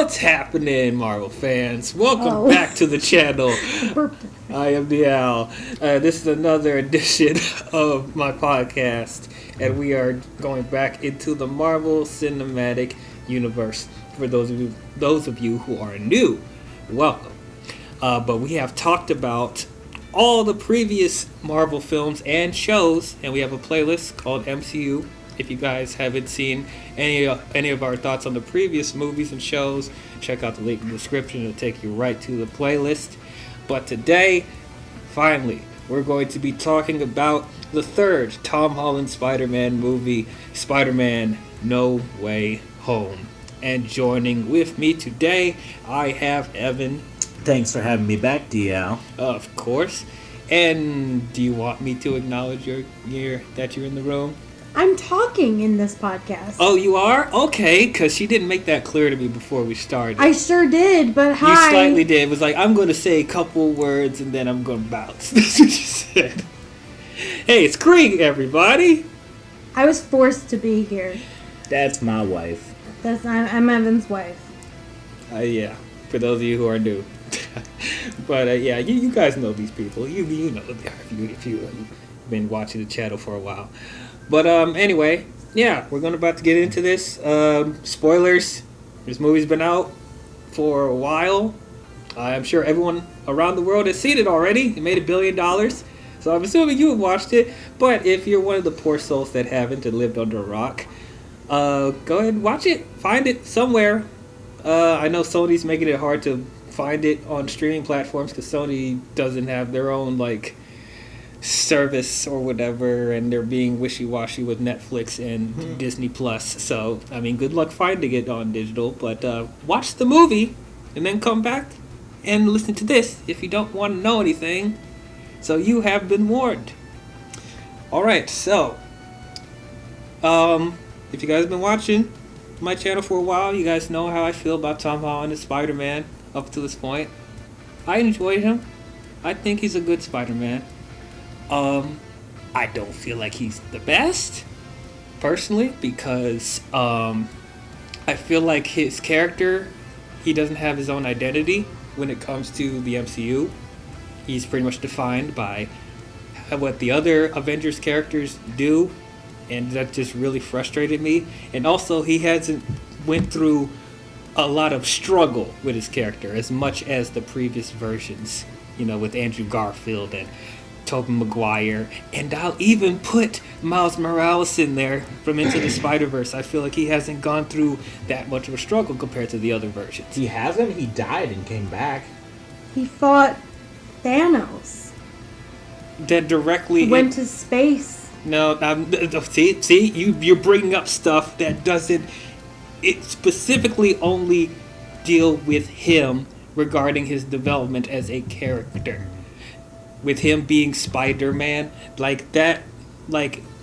What's happening, Marvel fans? Welcome back to the channel. I am DL. This is another edition of my podcast, and we are going back into the Marvel Cinematic Universe. For those of you who are new, welcome. But we have talked about all the previous Marvel films and shows, and we have a playlist called MCU. If you guys haven't seen any of our thoughts on the previous movies and shows, check out the link in the description. It'll take you right to the playlist. But today, finally, we're going to be talking about the third Tom Holland Spider-Man movie, Spider-Man No Way Home. And joining with me today, I have Evan. Thanks for having me back, DL. Of course. And do you want me to acknowledge that you're in the room? I'm talking in this podcast. Oh, you are? Okay, because she didn't make that clear to me before we started. I sure did, but hi. You slightly did. It was like, I'm going to say a couple words and then I'm going to bounce. That's what you said. Hey, it's Krieg, everybody. I was forced to be here. That's my wife. I'm Evan's wife. Yeah, for those of you who are new. But yeah, you guys know these people. You know if you've been watching the channel for a while. But anyway, yeah, we're about to get into this. Spoilers. This movie's been out for a while. I'm sure everyone around the world has seen it already. It made $1 billion. So I'm assuming you have watched it. But if you're one of the poor souls that haven't and lived under a rock, go ahead and watch it. Find it somewhere. I know Sony's making it hard to find it on streaming platforms because Sony doesn't have their own, service or whatever, and they're being wishy-washy with Netflix and Disney Plus. So, I mean, good luck finding it on digital, but watch the movie and then come back and listen to this if you don't want to know anything. So you have been warned. Alright, so if you guys have been watching my channel for a while, you guys know how I feel about Tom Holland as Spider-Man up to this point. I enjoyed him. I think he's a good Spider-Man. I don't feel like he's the best, personally, because I feel like his character, he doesn't have his own identity when it comes to the MCU. He's pretty much defined by what the other Avengers characters do, and that just really frustrated me. And also, he hasn't went through a lot of struggle with his character as much as the previous versions, with Andrew Garfield and Tobey Maguire, and I'll even put Miles Morales in there from Into the Spider-Verse. I feel like he hasn't gone through that much of a struggle compared to the other versions. He hasn't? He died and came back. He fought Thanos. That directly went to space. No, see, you're bringing up stuff that doesn't. It specifically only deal with him regarding his development as a character. With him being Spider-Man,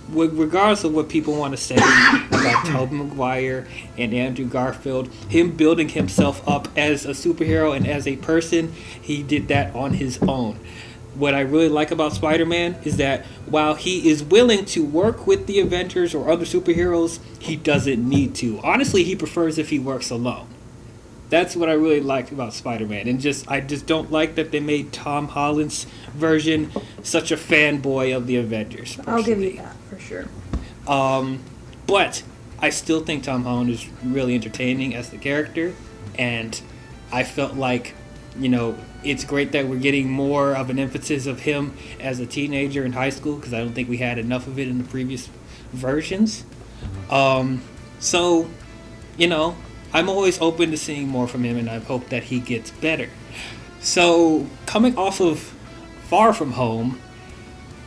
regardless of what people want to say about Tobey Maguire and Andrew Garfield, him building himself up as a superhero and as a person, he did that on his own. What I really like about Spider-Man is that while he is willing to work with the Avengers or other superheroes, he doesn't need to. Honestly, he prefers if he works alone. That's what I really liked about Spider-Man. And I just don't like that they made Tom Holland's version such a fanboy of the Avengers. Personally. I'll give you that, for sure. But I still think Tom Holland is really entertaining as the character. And I felt like, it's great that we're getting more of an emphasis of him as a teenager in high school, because I don't think we had enough of it in the previous versions. So, I'm always open to seeing more from him, and I hope that he gets better. So, coming off of Far From Home,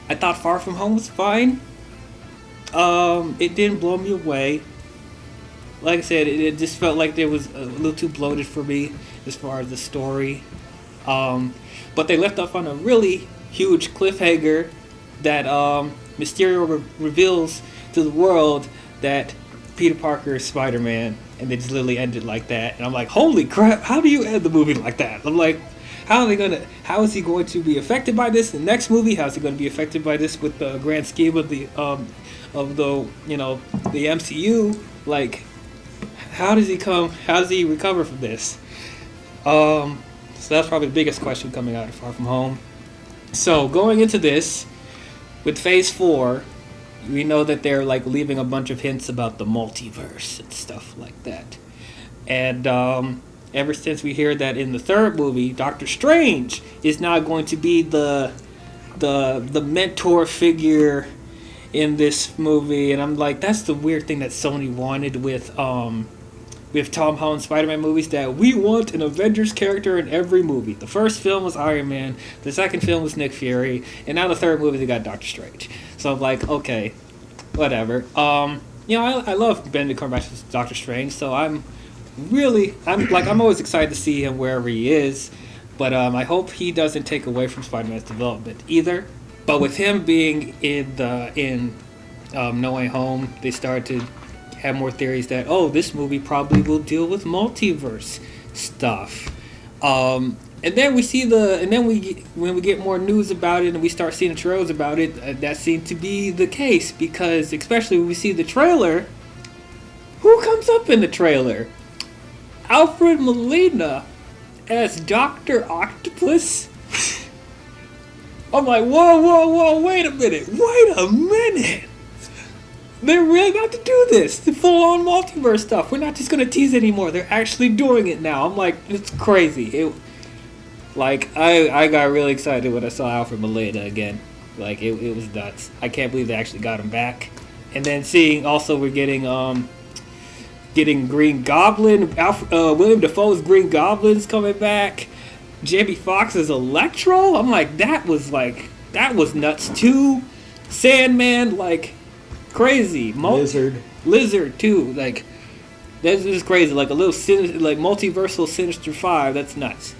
I thought Far From Home was fine. It didn't blow me away. Like I said, it just felt like there was a little too bloated for me as far as the story. But they left off on a really huge cliffhanger that Mysterio reveals to the world that Peter Parker is Spider-Man, and they just literally ended like that. And I'm like, holy crap, how do you end the movie like that? I'm like, how is he going to be affected by this in the next movie? How is he going to be affected by this with the grand scheme of the MCU? Like, how does he come? How does he recover from this? So that's probably the biggest question coming out of Far From Home. So going into this, with Phase 4, we know that they're like leaving a bunch of hints about the multiverse and stuff like that. And ever since we hear that in the third movie, Doctor Strange is now going to be the mentor figure in this movie, and I'm like, that's the weird thing that Sony wanted with Tom Holland Spider-Man movies, that we want an Avengers character in every movie. The first film was Iron Man, the second film was Nick Fury, and now the third movie they got Doctor Strange. So I'm like, okay, whatever. I love Benedict Cumberbatch's Doctor Strange, so I'm always excited to see him wherever he is, but I hope he doesn't take away from Spider-Man's development either. But with him being in No Way Home, they started to have more theories that, this movie probably will deal with multiverse stuff. And then when we get more news about it and we start seeing the trailers about it, that seemed to be the case, because especially when we see the trailer, who comes up in the trailer? Alfred Molina as Dr. Octopus? I'm like, whoa, wait a minute. They're really about to do this. The full-on multiverse stuff. We're not just going to tease anymore. They're actually doing it now. I'm like, it's crazy. I got really excited when I saw Alfred Molina again. Like, it was nuts. I can't believe they actually got him back. And then seeing also we're getting Green Goblin. William Dafoe's Green Goblin's coming back. Jamie Foxx's Electro. I'm like, that was nuts too. Sandman, like, crazy. Lizard too. Like, this is crazy. Like a little multiversal Sinister Five. That's nuts.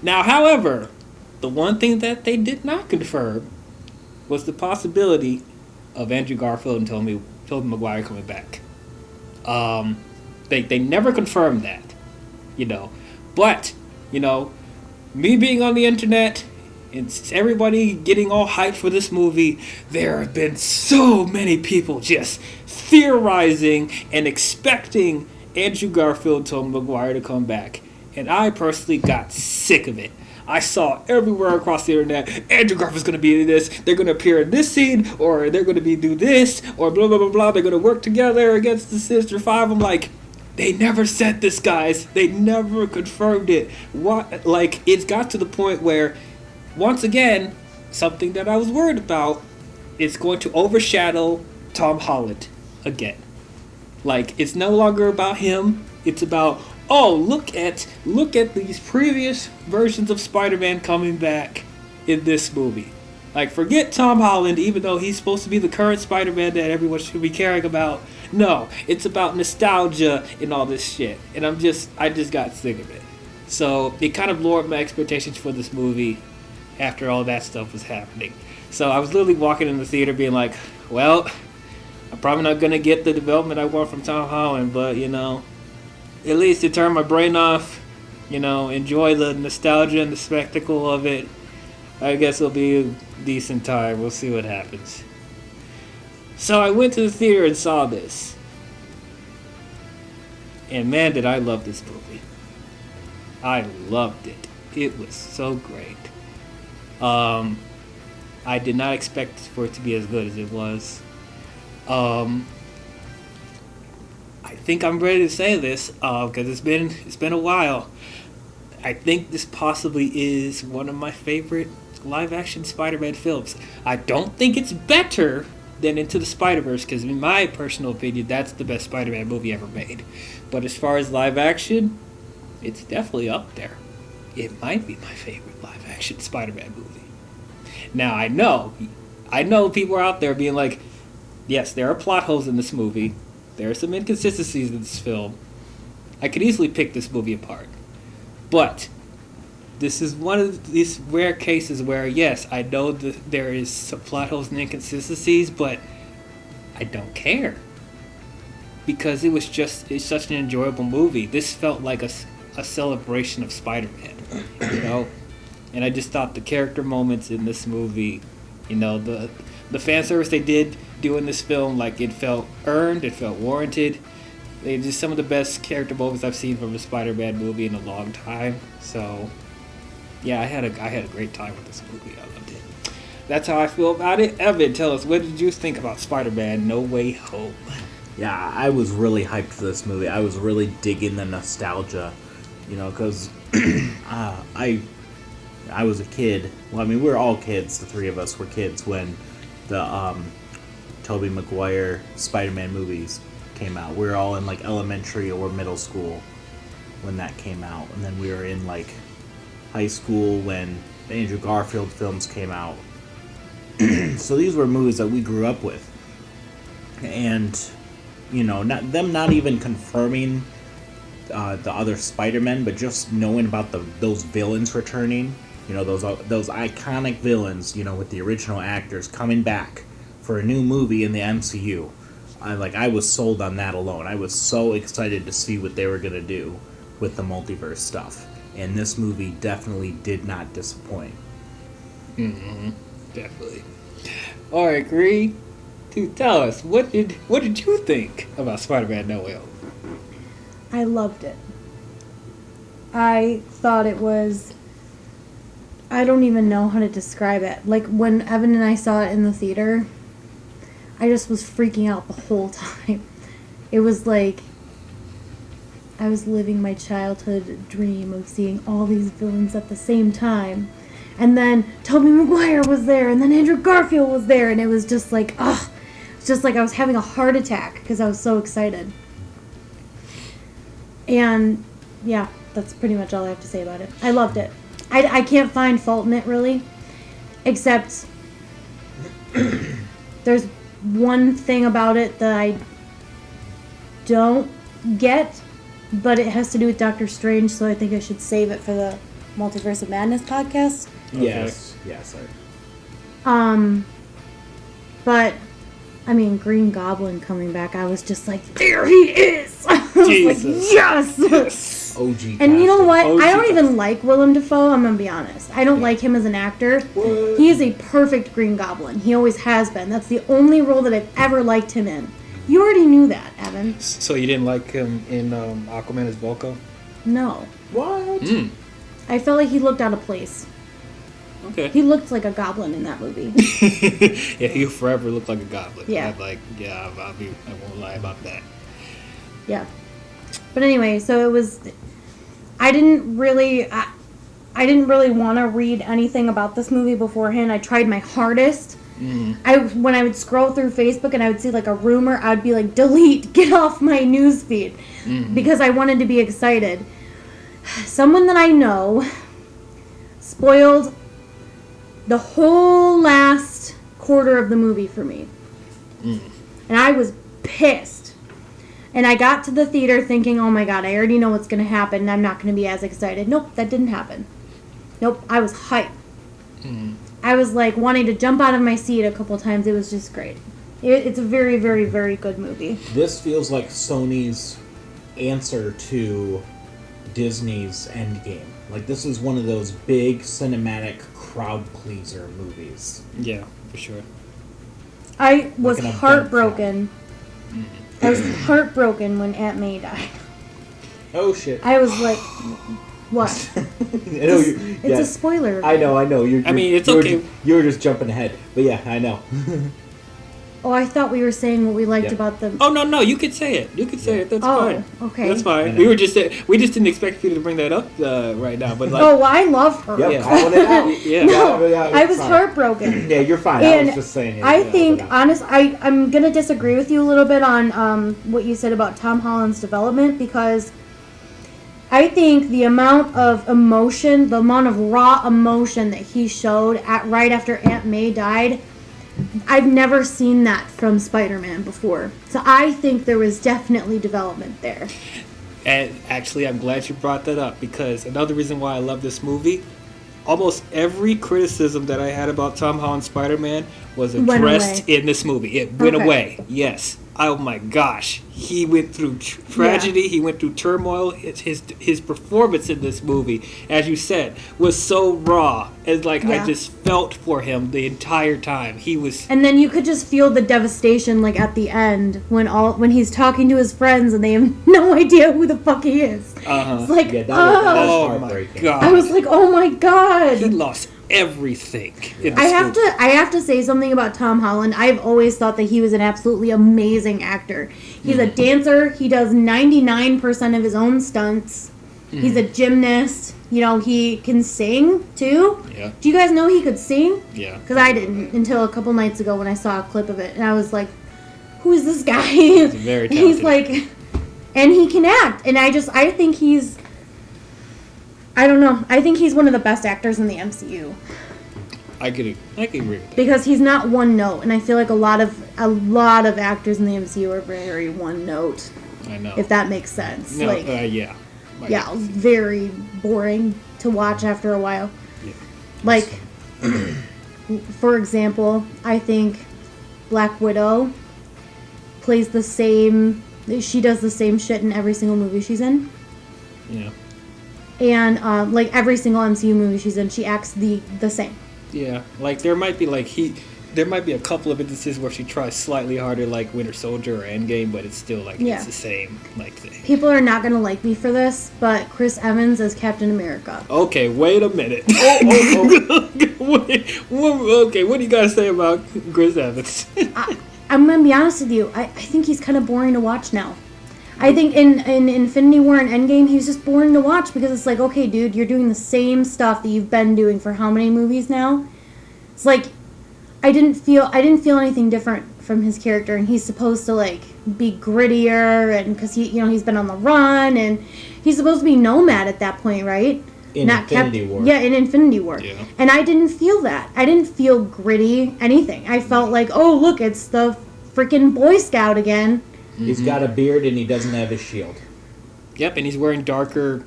Now, however, the one thing that they did not confirm was the possibility of Andrew Garfield and Tobey Maguire coming back. They never confirmed that, but. Me being on the internet and everybody getting all hyped for this movie, there have been so many people just theorizing and expecting Andrew Garfield and Tobey Maguire to come back. And I personally got sick of it. I saw everywhere across the internet, Andrew Garfield's going to be in this, they're going to appear in this scene, or they're going to do this, or blah, blah, blah, blah, they're going to work together against the Sinister Five. I'm like, they never said this, guys. They never confirmed it. It's got to the point where, once again, something that I was worried about, it's going to overshadow Tom Holland again. Like, it's no longer about him. It's about, look at these previous versions of Spider-Man coming back in this movie. Like, forget Tom Holland, even though he's supposed to be the current Spider-Man that everyone should be caring about. No, it's about nostalgia and all this shit. And I just got sick of it. So it kind of lowered my expectations for this movie after all that stuff was happening. So I was literally walking in the theater being like, well, I'm probably not going to get the development I want from Tom Holland, but, at least to turn my brain off, enjoy the nostalgia and the spectacle of it, I guess it'll be a decent time. We'll see what happens. So I went to the theater and saw this. And man, did I love this movie. I loved it. It was so great. I did not expect for it to be as good as it was. I think I'm ready to say this because it's been a while. I think this possibly is one of my favorite live-action Spider-Man films. I don't think it's better than Into the Spider-Verse, because in my personal opinion, that's the best Spider-Man movie ever made. But as far as live-action, it's definitely up there. It might be my favorite live-action Spider-Man movie. Now, I know people are out there being like, yes, there are plot holes in this movie. There are some inconsistencies in this film. I could easily pick this movie apart. But this is one of these rare cases where, yes, I know that there is some plot holes and inconsistencies, but I don't care. Because it's such an enjoyable movie. This felt like a celebration of Spider-Man, And I just thought the character moments in this movie, the fan service they did do in this film, like, it felt earned, it felt warranted. They're just some of the best character moments I've seen from a Spider-Man movie in a long time. So, yeah, I had a great time with this movie. I loved it. That's how I feel about it. Evan, tell us, what did you think about Spider-Man No Way Home? Yeah, I was really hyped for this movie. I was really digging the nostalgia, because I was a kid. Well, I mean, we were all kids. The three of us were kids when the Tobey Maguire Spider-Man movies came out. We were all in like elementary or middle school when that came out, and then we were in like high school when the Andrew Garfield films came out. So these were movies that we grew up with, and not even confirming the other Spider-Men, but just knowing about those villains returning. Those iconic villains. With the original actors coming back for a new movie in the MCU. I was sold on that alone. I was so excited to see what they were gonna do with the multiverse stuff, and this movie definitely did not disappoint. Mm-hmm. Definitely. All right, Green, to tell us, what did you think about Spider-Man No Way Home? I loved it. I thought it was... I don't even know how to describe it. Like, when Evan and I saw it in the theater, I just was freaking out the whole time. It was like I was living my childhood dream of seeing all these villains at the same time. And then Tobey Maguire was there, and then Andrew Garfield was there, and it was just like, it's just like I was having a heart attack because I was so excited. And yeah, that's pretty much all I have to say about it. I loved it. I can't find fault in it, really, except there's one thing about it that I don't get, but it has to do with Doctor Strange, so I think I should save it for the Multiverse of Madness podcast. Okay. Yes, sir. But I mean, Green Goblin coming back, I was just like, there he is! I was Jesus. like, yes! Yes. OG. And you know what? OG I don't even like Willem Dafoe, I'm gonna be honest. I don't like him as an actor. What? He is a perfect Green Goblin. He always has been. That's the only role that I've ever liked him in. You already knew that, Evan. So you didn't like him in Aquaman as Volko? No. What? Mm. I felt like he looked out of place. Okay. He looked like a goblin in that movie. Yeah, he forever looked like a goblin. Yeah. I won't lie about that. Yeah. But anyway, so it was... I didn't really want to read anything about this movie beforehand. I tried my hardest. Mm-hmm. When I would scroll through Facebook and I would see like a rumor, I'd be like, delete, get off my newsfeed. Mm-hmm. Because I wanted to be excited. Someone that I know spoiled the whole last quarter of the movie for me. Mm. And I was pissed. And I got to the theater thinking, oh my god, I already know what's going to happen and I'm not going to be as excited. Nope, that didn't happen. Nope, I was hyped. Mm. I was like wanting to jump out of my seat a couple times. It was just great. It's a very, very, very good movie. This feels like Sony's answer to Disney's Endgame. Like, this is one of those big cinematic crowd pleaser movies. Yeah, for sure. I was an event heartbroken. I was heartbroken when Aunt May died. Oh shit! I was like, what? I know It's a spoiler. I know. It's okay. You were just jumping ahead, but yeah, I know. Oh, I thought we were saying what we liked Yeah. about them. Oh no, you could say it. You could say it. That's fine. Okay. That's I fine. know. We just didn't expect you to bring that up right now. But like, Oh, well, I love her. Yep, Yeah. calling it out. yeah. No, Yeah, I was fine. heartbroken. Yeah, you're fine. I And was just saying it. I yeah, think, but, I'm going to disagree with you a little bit on what you said about Tom Holland's development, because I think the amount of emotion, the amount of raw emotion that he showed right after Aunt May died, I've never seen that from Spider-Man before. So I think there was definitely development there. And actually, I'm glad you brought that up, because another reason why I love this movie, almost every criticism that I had about Tom Holland's Spider-Man was Went addressed away. in this movie. It went Okay. away. Yes. oh my gosh, he went through tragedy. He went through turmoil. His performance in this movie, as you said, was so raw. It's like I just felt for him the entire time. He was, and then you could just feel the devastation, like at the end when he's talking to his friends and they have no idea who the fuck he is. It's like, that was oh my heartbreaking. god, I was like, oh my god, he lost everything. I have to say something about Tom Holland. I've always thought that he was an absolutely amazing actor. He's a dancer. He does 99% of his own stunts. He's a gymnast. You know, he can sing too. Yeah. Do you guys know he could sing? Yeah. Because I didn't until a couple nights ago when I saw a clip of it, and I was like, "Who is this guy?" He's very talented. He's like, and he can act, and I think he's. I don't know. I think he's one of the best actors in the MCU. I could agree with that. Because he's not one note, and I feel like a lot of actors in the MCU are very one note. I know. If that makes sense. No, like, yeah. yeah, very boring to watch after a while. Yeah. Like, for example, I think Black Widow plays the same. She does the same shit in every single movie she's in. Yeah. And like every single MCU movie she's in, she acts the same. Yeah, like there might be a couple of instances where she tries slightly harder, like Winter Soldier or Endgame, but it's still like it's the same like thing. People are not gonna like me for this, but Chris Evans as Captain America. Okay, wait a minute. Okay, what do you gotta say about Chris Evans? I'm gonna be honest with you. I think he's kind of boring to watch now. I think in Infinity War and Endgame, he's just boring to watch because it's like, okay, dude, you're doing the same stuff that you've been doing for how many movies now? It's like, I didn't feel anything different from his character, and he's supposed to like be grittier, and because he's been on the run, and he's supposed to be Nomad at that point, right? In Infinity War. Yeah, in Infinity War. Yeah. And I didn't feel that. I didn't feel gritty, anything. I felt like, oh, look, it's the freaking Boy Scout again. He's got a beard and he doesn't have his shield. Yep, and he's wearing darker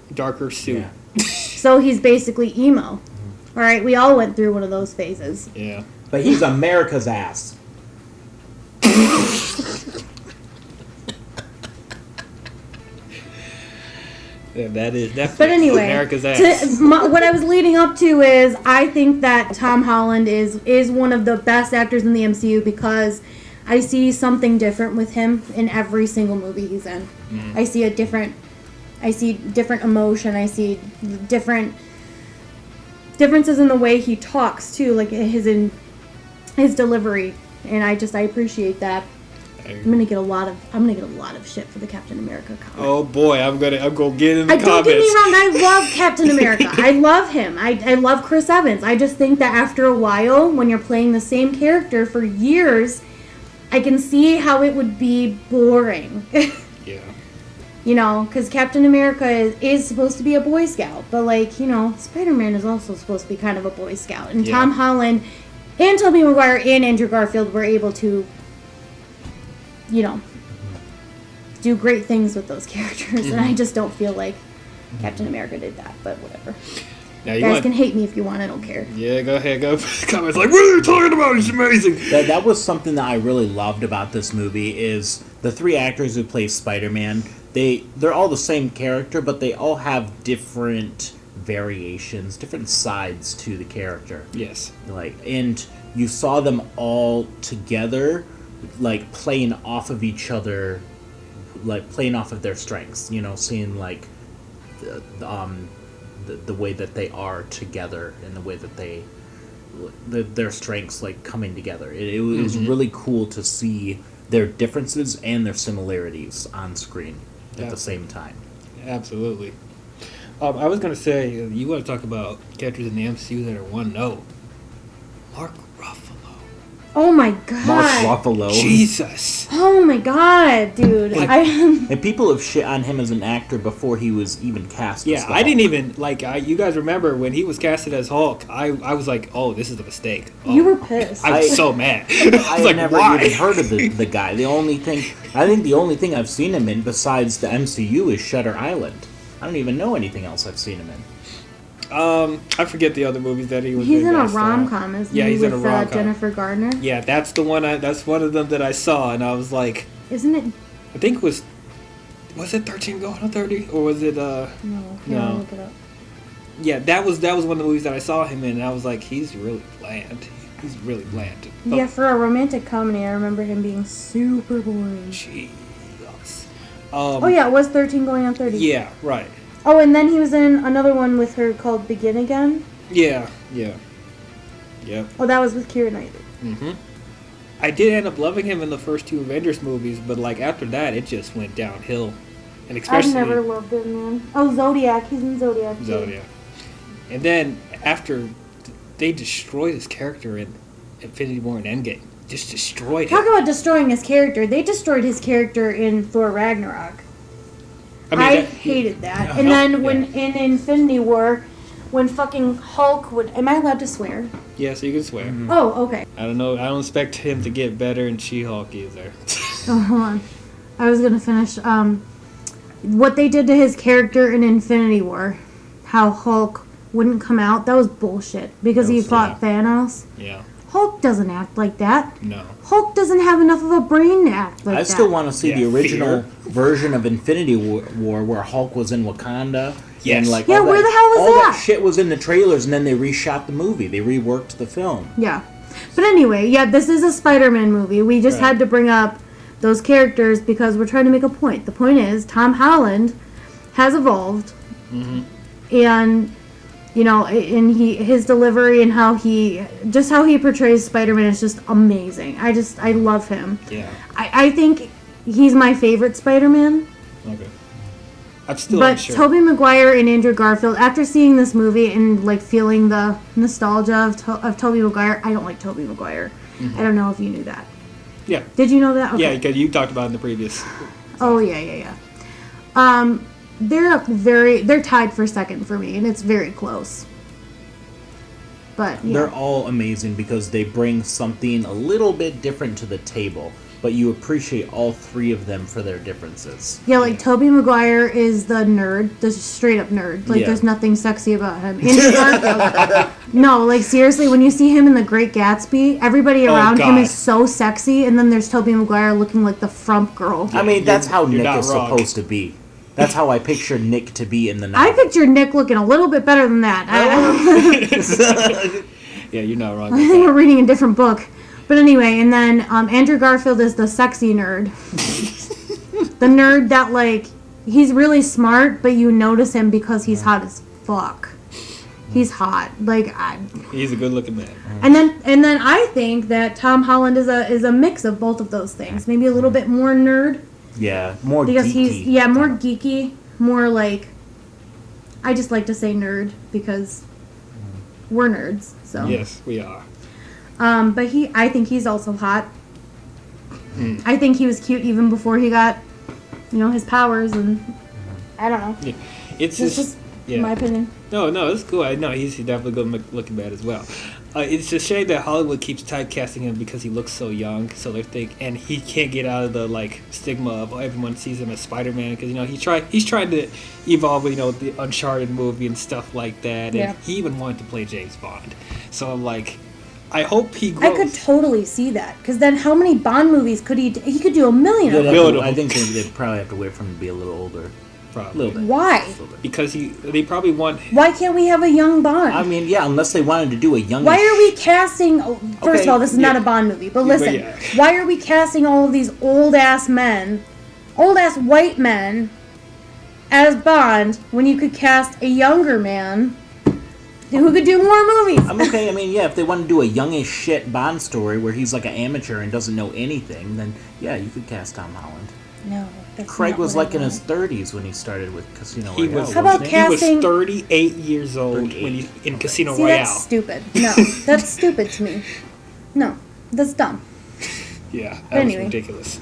suit. Yeah. So he's basically emo. All right, we all went through one of those phases. Yeah. But he's America's ass. Yeah, that is definitely But anyway, America's ass. what I was leading up to is I think that Tom Holland is one of the best actors in the MCU because I see something different with him in every single movie he's in. I see different emotion. I see differences in the way he talks too, like his delivery, and I appreciate that. I'm gonna get a lot of shit for the Captain America comment. Oh boy, I'm gonna get in the comments. Don't get me wrong, I love Captain America. I love him. I love Chris Evans. I just think that after a while, when you're playing the same character for years, I can see how it would be boring. Yeah. You know, because Captain America is supposed to be a Boy Scout, but like, Spider-Man is also supposed to be kind of a Boy Scout. And Tom Holland and Tobey Maguire and Andrew Garfield were able to, do great things with those characters. And I just don't feel like Captain America did that, but whatever. Now You guys can hate me if you want, I don't care. Yeah, go ahead, go. Comments like, what are you talking about? It's amazing. That was something that I really loved about this movie is the three actors who play Spider-Man. They're all the same character, but they all have different variations, different sides to the character. Yes. And you saw them all together, playing off of each other, playing off of their strengths. Seeing the way that they are together and the way that their strengths coming together. It was really cool to see their differences and their similarities on screen at the same time. Absolutely. I was going to say, you want to talk about characters in the MCU that are one note. Mark Ruffalo. Oh my god. Mark Ruffalo. Jesus. Oh my god, dude. And people have shit on him as an actor before he was even cast as Hulk. I didn't even, you guys remember when he was casted as Hulk, I was like, oh, this is a mistake. Oh, You were pissed. I was so mad. I was had never why? even heard of the guy. The only thing I've seen him in besides the MCU is Shutter Island. I don't even know anything else I've seen him in. I forget the other movies that he was He's in a last time. rom-com, isn't he? He's in a with rom-com. Jennifer Gardner. Yeah, that's the one. That's one of them that I saw, and I was like, Isn't it? I think it was it 13 Going on 30? Or was it, No. Here, No. I'll look it up. yeah, that was one of the movies that I saw him in, and I was like, he's really bland. He's really bland. But, Yeah, for a romantic comedy, I remember him being super boring. Jesus. Oh yeah, it was 13 Going on 30. Yeah, right. Oh, and then he was in another one with her called Begin Again. Yeah. Oh, that was with Keira Knightley. Mm-hmm. I did end up loving him in the first 2 Avengers movies, but like after that, it just went downhill. And especially I've never loved him, man. Oh, Zodiac. He's in Zodiac. Too. Zodiac. And then after they destroyed his character in Infinity War and Endgame, just destroyed him. Talk about destroying his character. They destroyed his character in Thor Ragnarok. I hated that. And then when in Infinity War, when fucking Hulk would... Am I allowed to swear? Yes, you can swear. Mm-hmm. Oh, okay. I don't know. I don't expect him to get better in She-Hulk either. Oh, hold on. I was going to finish. What they did to his character in Infinity War, how Hulk wouldn't come out, that was bullshit. Because he fought Thanos. Yeah. Hulk doesn't act like that. No. Hulk doesn't have enough of a brain to act like that. I still want to see Yeah, the original fear. version of Infinity War where Hulk was in Wakanda. Yes. And like Yeah, all where that, the hell was all that? that shit was in the trailers, and then they reshot the movie. They reworked the film. Yeah. But anyway, yeah, this is a Spider-Man movie. We just Right. had to bring up those characters because we're trying to make a point. The point is, Tom Holland has evolved. Mm-hmm. And, you know, and his delivery and how he portrays Spider-Man is just amazing. I love him. Yeah. I think he's my favorite Spider-Man. Okay. I'm still But unsure. Tobey Maguire and Andrew Garfield, after seeing this movie and like feeling the nostalgia of Tobey Maguire, I don't like Tobey Maguire. Mm-hmm. I don't know if you knew that. Yeah. Did you know that? Yeah, Okay. because you talked about it in the previous. Oh yeah. They're tied for second for me, and it's very close. But yeah. They're all amazing because they bring something a little bit different to the table, but you appreciate all 3 of them for their differences. Yeah, like Tobey Maguire is the nerd, the straight up nerd. Like Yeah. there's nothing sexy about him. Andrew Garfield. No, like seriously, when you see him in The Great Gatsby, everybody around him God. is so sexy, and then there's Tobey Maguire looking like the frump girl. I mean, that's how you're Nick not is wrong. supposed to be. That's how I picture Nick to be in the I novel. picture Nick looking a little bit better than that. Yeah, you're not wrong. I think we're reading a different book. But anyway, and then Andrew Garfield is the sexy nerd. The nerd that, like, he's really smart, but you notice him because he's hot as fuck. He's hot. Like, He's a good-looking man. and then I think that Tom Holland is a mix of both of those things. Maybe a little bit more nerd. Yeah, more Because geeky. he's more geeky, more like I just like to say nerd because we're nerds. So Yes, we are. but I think he's also hot. I think he was cute even before he got, his powers, and I don't know. Yeah. It's This just is my opinion. No, it's cool. I know he's definitely good looking bad as well. It's a shame that Hollywood keeps typecasting him because he looks so young. So they think, and he can't get out of the like stigma of everyone sees him as Spider-Man because he's trying to evolve with the Uncharted movie and stuff like that. And Yeah. he even wanted to play James Bond. So I'm like, I hope he grows. I could totally see that because then how many Bond movies could he? He could do a million of They'd them. have to- Build I him. think they'd probably have to wait for him to be a little older. A Probably. little bit. Why? Just a little bit. Because they probably want. Why can't we have a young Bond? I mean, yeah, unless they wanted to do a young. Why are we casting? First Okay, of all, this is not yeah. a Bond movie, but Yeah, listen. yeah. Why are we casting all of these old ass white men, as Bond when you could cast a younger man who could do more movies? I'm okay. I mean, yeah, if they want to do a youngish shit Bond story where he's like an amateur and doesn't know anything, then yeah, you could cast Tom Holland. No, that's Craig not was what I like in want. his 30s when he started with Casino He Royale. was. How about wasn't he? He was casting- 38 years old 38. when he in Casino See, Royale. that's stupid. No, that's stupid to me. No, that's dumb. Yeah, that Anyway. was ridiculous.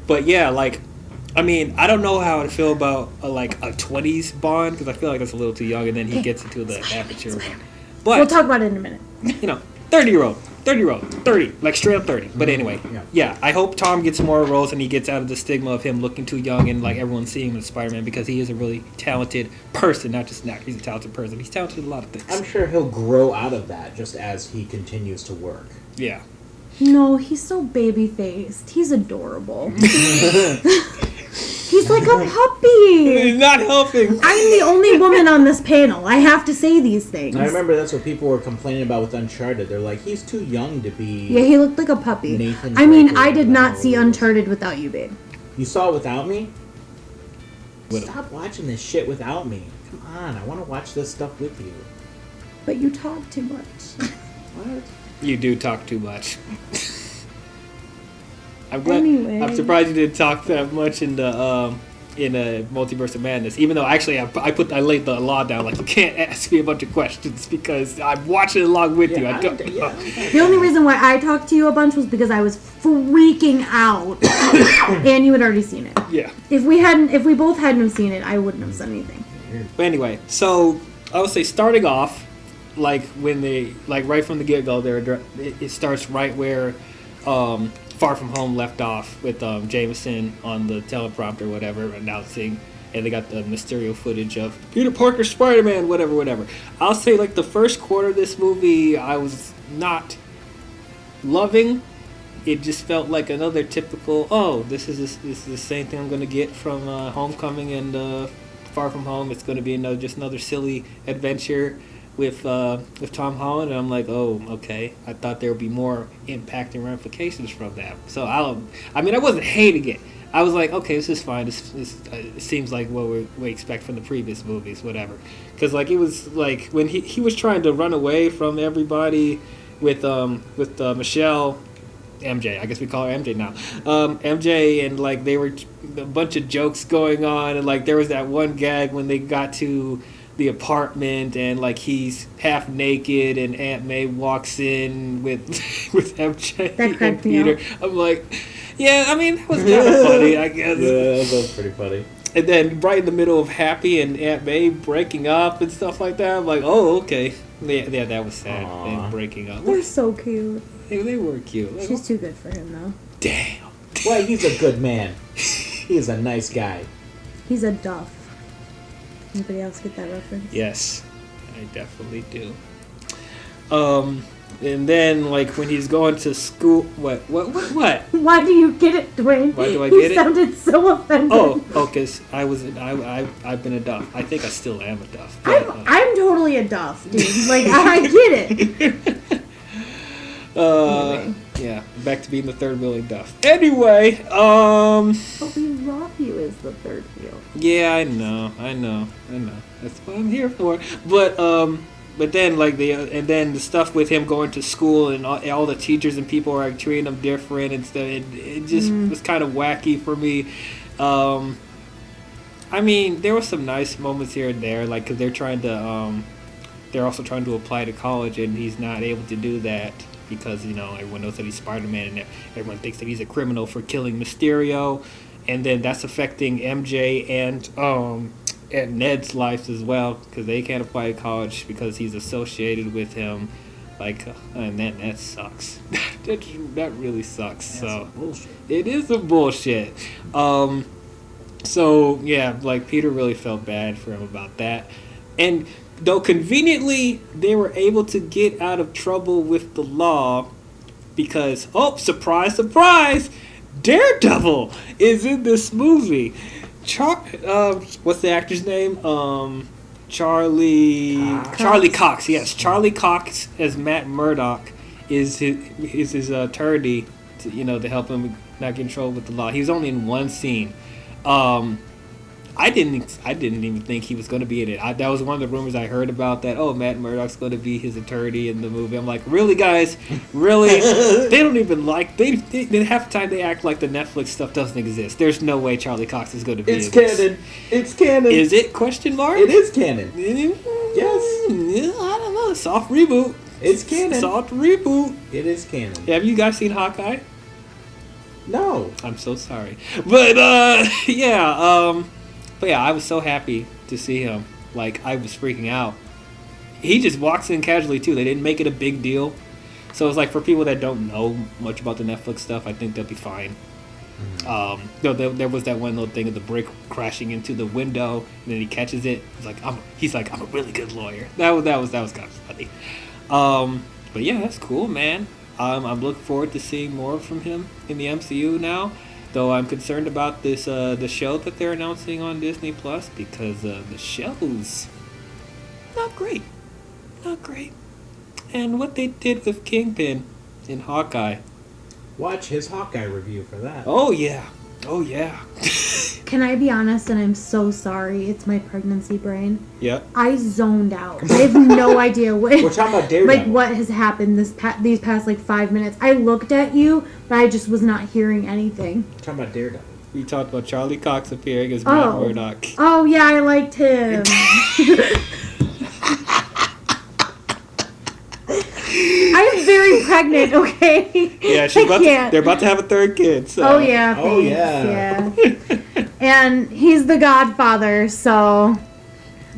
But yeah, like, I mean, I don't know how to feel about a 20s Bond because I feel like that's a little too young, and then he gets into the aperture one. But We'll talk about it in a minute. 30, like straight up 30. But anyway, yeah, I hope Tom gets more roles and he gets out of the stigma of him looking too young and like everyone seeing him as Spider-Man because he is a really talented person, not just an actor. He's a talented person. He's talented in a lot of things. I'm sure he'll grow out of that just as he continues to work. Yeah. No, he's so baby-faced. He's adorable. He's like a puppy. He's not helping. I'm the only woman on this panel. I have to say these things. I remember that's what people were complaining about with Uncharted. They're like, he's too young to be. Yeah, he looked like a puppy. Nathan I mean, Drake or I did not whatever. see Uncharted without you, babe. You saw it without me? What- Stop watching this shit without me. Come on, I want to watch this stuff with you. But you talk too much. What? You do talk too much. I'm glad. Anyway. I'm surprised you didn't talk that much in the Multiverse of Madness. Even though actually I laid the law down, like you can't ask me a bunch of questions because I'm watching along with you. I don't. The only reason why I talked to you a bunch was because I was freaking out, and you had already seen it. Yeah. If we both hadn't seen it, I wouldn't have said anything. But anyway, so I would say starting off, like when they right from the get go, it starts right where Far From Home left off with Jameson on the teleprompter, or whatever, announcing, and they got the Mysterio footage of Peter Parker, Spider-Man, whatever. I'll say like the first quarter of this movie, I was not loving. It just felt like another typical. Oh, this is the same thing I'm gonna get from Homecoming and Far From Home. It's gonna be just another silly adventure with Tom Holland, and I'm like, oh, okay. I thought there would be more impact and ramifications from that. So I wasn't hating it. I was like, okay, this is fine. This it seems like what we expect from the previous movies, whatever. Because like it was like when he was trying to run away from everybody with Michelle. MJ, I guess we call her MJ now. MJ, and like they were a bunch of jokes going on, and like there was that one gag when they got to the apartment and like he's half naked and Aunt May walks in with MJ That and cracked me Peter. up. I'm like, yeah, I mean that was kind of funny, I guess. Yeah, that was pretty funny. And then right in the middle of Happy and Aunt May breaking up and stuff like that, I'm like, oh, okay. Yeah, that was sad. Aww. Them breaking up. They're so cute. They were cute. Like, She's too good for him, though. damn. Well, he's a good man. He's a nice guy. He's a Duff. Anybody else get that reference? Yes, I definitely do. And then like when he's going to school, what? Why do you get it, Dwayne? Why do I You get it? sounded so offended. Oh, because I've been a Duff. I think I still am a Duff. But, I'm totally a Duff, dude. Like, I get it. Anyway. yeah, back to being the third wheeling Duff. Anyway, But we love you as the third wheel. yeah, I know. That's what I'm here for. But then like and then the stuff with him going to school and all the teachers and people are like, treating him different and stuff. It just was kind of wacky for me. I mean, there were some nice moments here and there, like because they're also trying to apply to college and he's not able to do that because everyone knows that he's Spider-Man and everyone thinks that he's a criminal for killing Mysterio, and then that's affecting MJ and Ned's lives as well because they can't apply to college because he's associated with him, like, and that sucks. that really sucks. That's so bullshit. it is some bullshit. So yeah, like Peter really felt bad for him about that, and though conveniently they were able to get out of trouble with the law because surprise, Daredevil is in this movie. What's the actor's name? Charlie Cox. Yes, Charlie Cox as Matt Murdock is his attorney to help him not get in trouble with the law. He was only in one scene. I didn't even think he was going to be in it. That was one of the rumors I heard about that. Oh, Matt Murdock's going to be his attorney in the movie. I'm like, really, guys? Really? They don't even they half the time they act like the Netflix stuff doesn't exist. There's no way Charlie Cox is going to be. It's canon. It's canon. Is it? Question mark? It is canon. Yes. I don't know. Soft reboot. It's canon. Soft reboot. It is canon. Have you guys seen Hawkeye? No. I'm so sorry, but yeah. But yeah, I was so happy to see him. Like, I was freaking out. He just walks in casually, too. They didn't make it a big deal. So it's like, for people that don't know much about the Netflix stuff, I think they'll be fine. There was that one little thing of the brick crashing into the window, and then he catches it. He's like, I'm a really good lawyer. That was kind of funny. But yeah, that's cool, man. I'm looking forward to seeing more from him in the MCU now. Though I'm concerned about this the show that they're announcing on Disney Plus because the show's not great, not great. And what they did with Kingpin in Hawkeye. Watch his Hawkeye review for that. Oh yeah, oh yeah. Can I be honest? And I'm so sorry. It's my pregnancy brain. Yep. I zoned out. I have no idea what. We're talking about Daredevil. Like what has happened these past like 5 minutes. I looked at you, but I just was not hearing anything. We're talking about Daredevil. We talked about Charlie Cox appearing as Matt Murdock. Oh yeah, I liked him. I'm very pregnant, okay? Yeah, they're about to have a third kid. So. Oh yeah. Oh thanks, yeah. And he's the godfather, so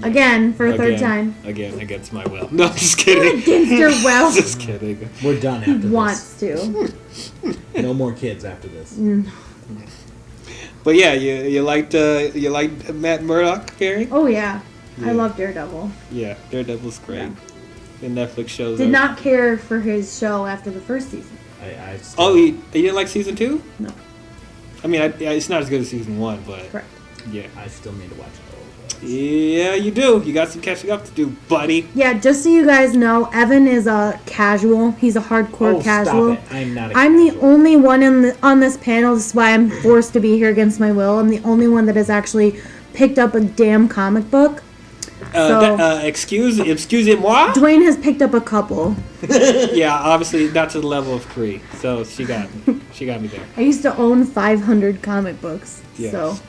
again for a third time. Again against my will. No, I'm just kidding. Against your will. Just kidding. We're done after He this. wants to. No more kids after this. But yeah, you liked Matt Murdock appearing? Oh yeah. Yeah. I love Daredevil. Yeah, Daredevil's great. Yeah. The Netflix shows. Did not care for his show after the first season. I still, Oh, you didn't like season 2? No. I mean, it's not as good as season 1, but Correct. yeah. I still need to watch it. Yeah, you do. You got some catching up to do, buddy. Yeah, just so you guys know, Evan is a casual. He's a hardcore casual. Stop it. I'm not a I'm the casual. only one on this panel. This is why I'm forced to be here against my will. I'm the only one that has actually picked up a damn comic book. Excusez-moi? Dwayne has picked up a couple. Yeah, obviously not to the level of Kree. So she got me there. I used to own 500 comic books. Yes.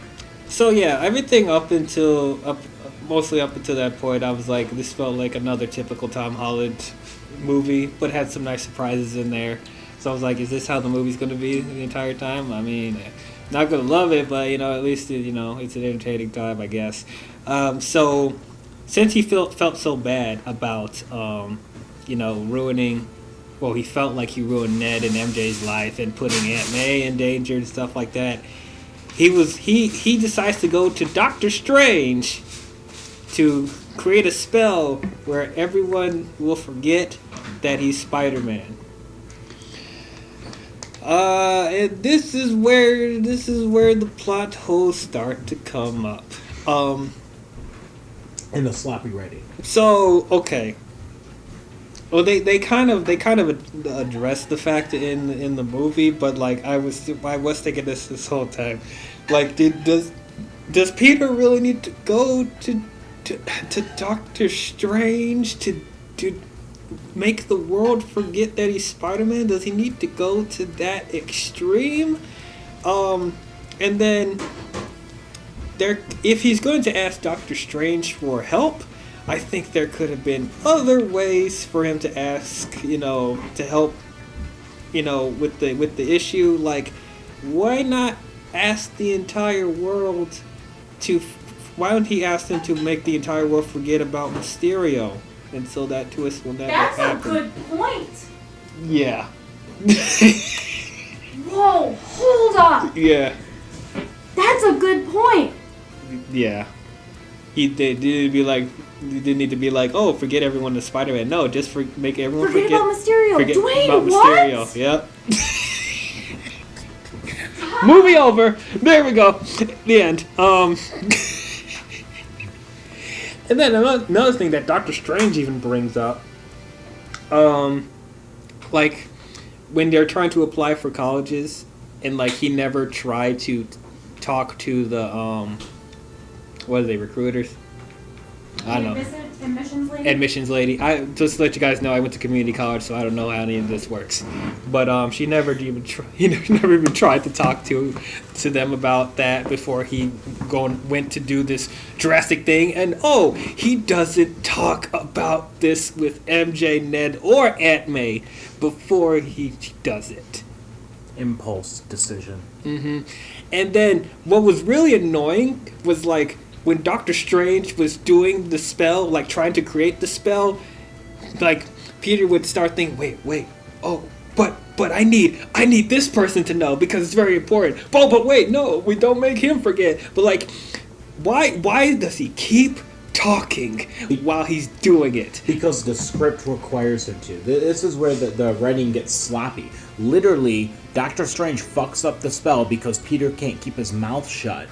So yeah, everything mostly up until that point, I was like, this felt like another typical Tom Holland movie, but had some nice surprises in there. So I was like, is this how the movie's going to be the entire time? I mean, not going to love it, but at least it's an entertaining time, I guess. So since he felt so bad about ruining. Well, he felt like he ruined Ned and MJ's life and putting Aunt May in danger and stuff like that. He decides to go to Doctor Strange to create a spell where everyone will forget that he's Spider-Man. And this is where the plot holes start to come up. And the sloppy writing. So okay. Well, they kind of addressed the fact in the movie, but like I was thinking this whole time, like does Peter really need to go to Doctor Strange to make the world forget that he's Spider-Man? Does he need to go to that extreme? And then if he's going to ask Doctor Strange for help, I think there could have been other ways for him to ask, to help, with the issue. Like, why not ask the entire world why don't he ask them to make the entire world forget about Mysterio? And so that twist will never happen. That's a good point. Yeah. Whoa, hold up. Yeah. That's a good point. Yeah. They didn't need to be like, oh, forget everyone to Spider-Man. No, just make everyone forget about Mysterio. Dwayne, about what? Mysterio. Yep. Movie over. There we go. The end. And then another thing that Doctor Strange even brings up, like when they're trying to apply for colleges, and like he never tried to talk to the what are they, recruiters? I don't know. Admissions lady. I just to let you guys know, I went to community college, so I don't know how any of this works. But he never even tried to talk to them about that before he went to do this drastic thing. And he doesn't talk about this with MJ, Ned, or Aunt May before he does it. Impulse decision. Mm-hmm. And then what was really annoying was like, when Doctor Strange was doing the spell, like trying to create the spell, like Peter would start thinking, wait, but I need this person to know because it's very important. But wait, no, we don't make him forget. But like, why does he keep talking while he's doing it. Because the script requires him to. This is where the writing gets sloppy. Literally, Doctor Strange fucks up the spell because Peter can't keep his mouth shut.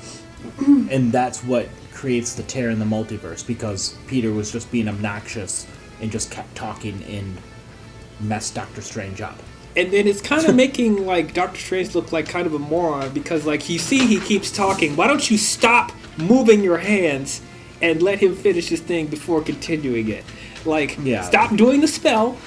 And that's what creates the tear in the multiverse, because Peter was just being obnoxious and just kept talking and messed Doctor Strange up. And then it's kind of making, like, Doctor Strange look like kind of a moron, because, like, you see he keeps talking. Why don't you stop moving your hands and let him finish his thing before continuing it? Like, stop doing the spell,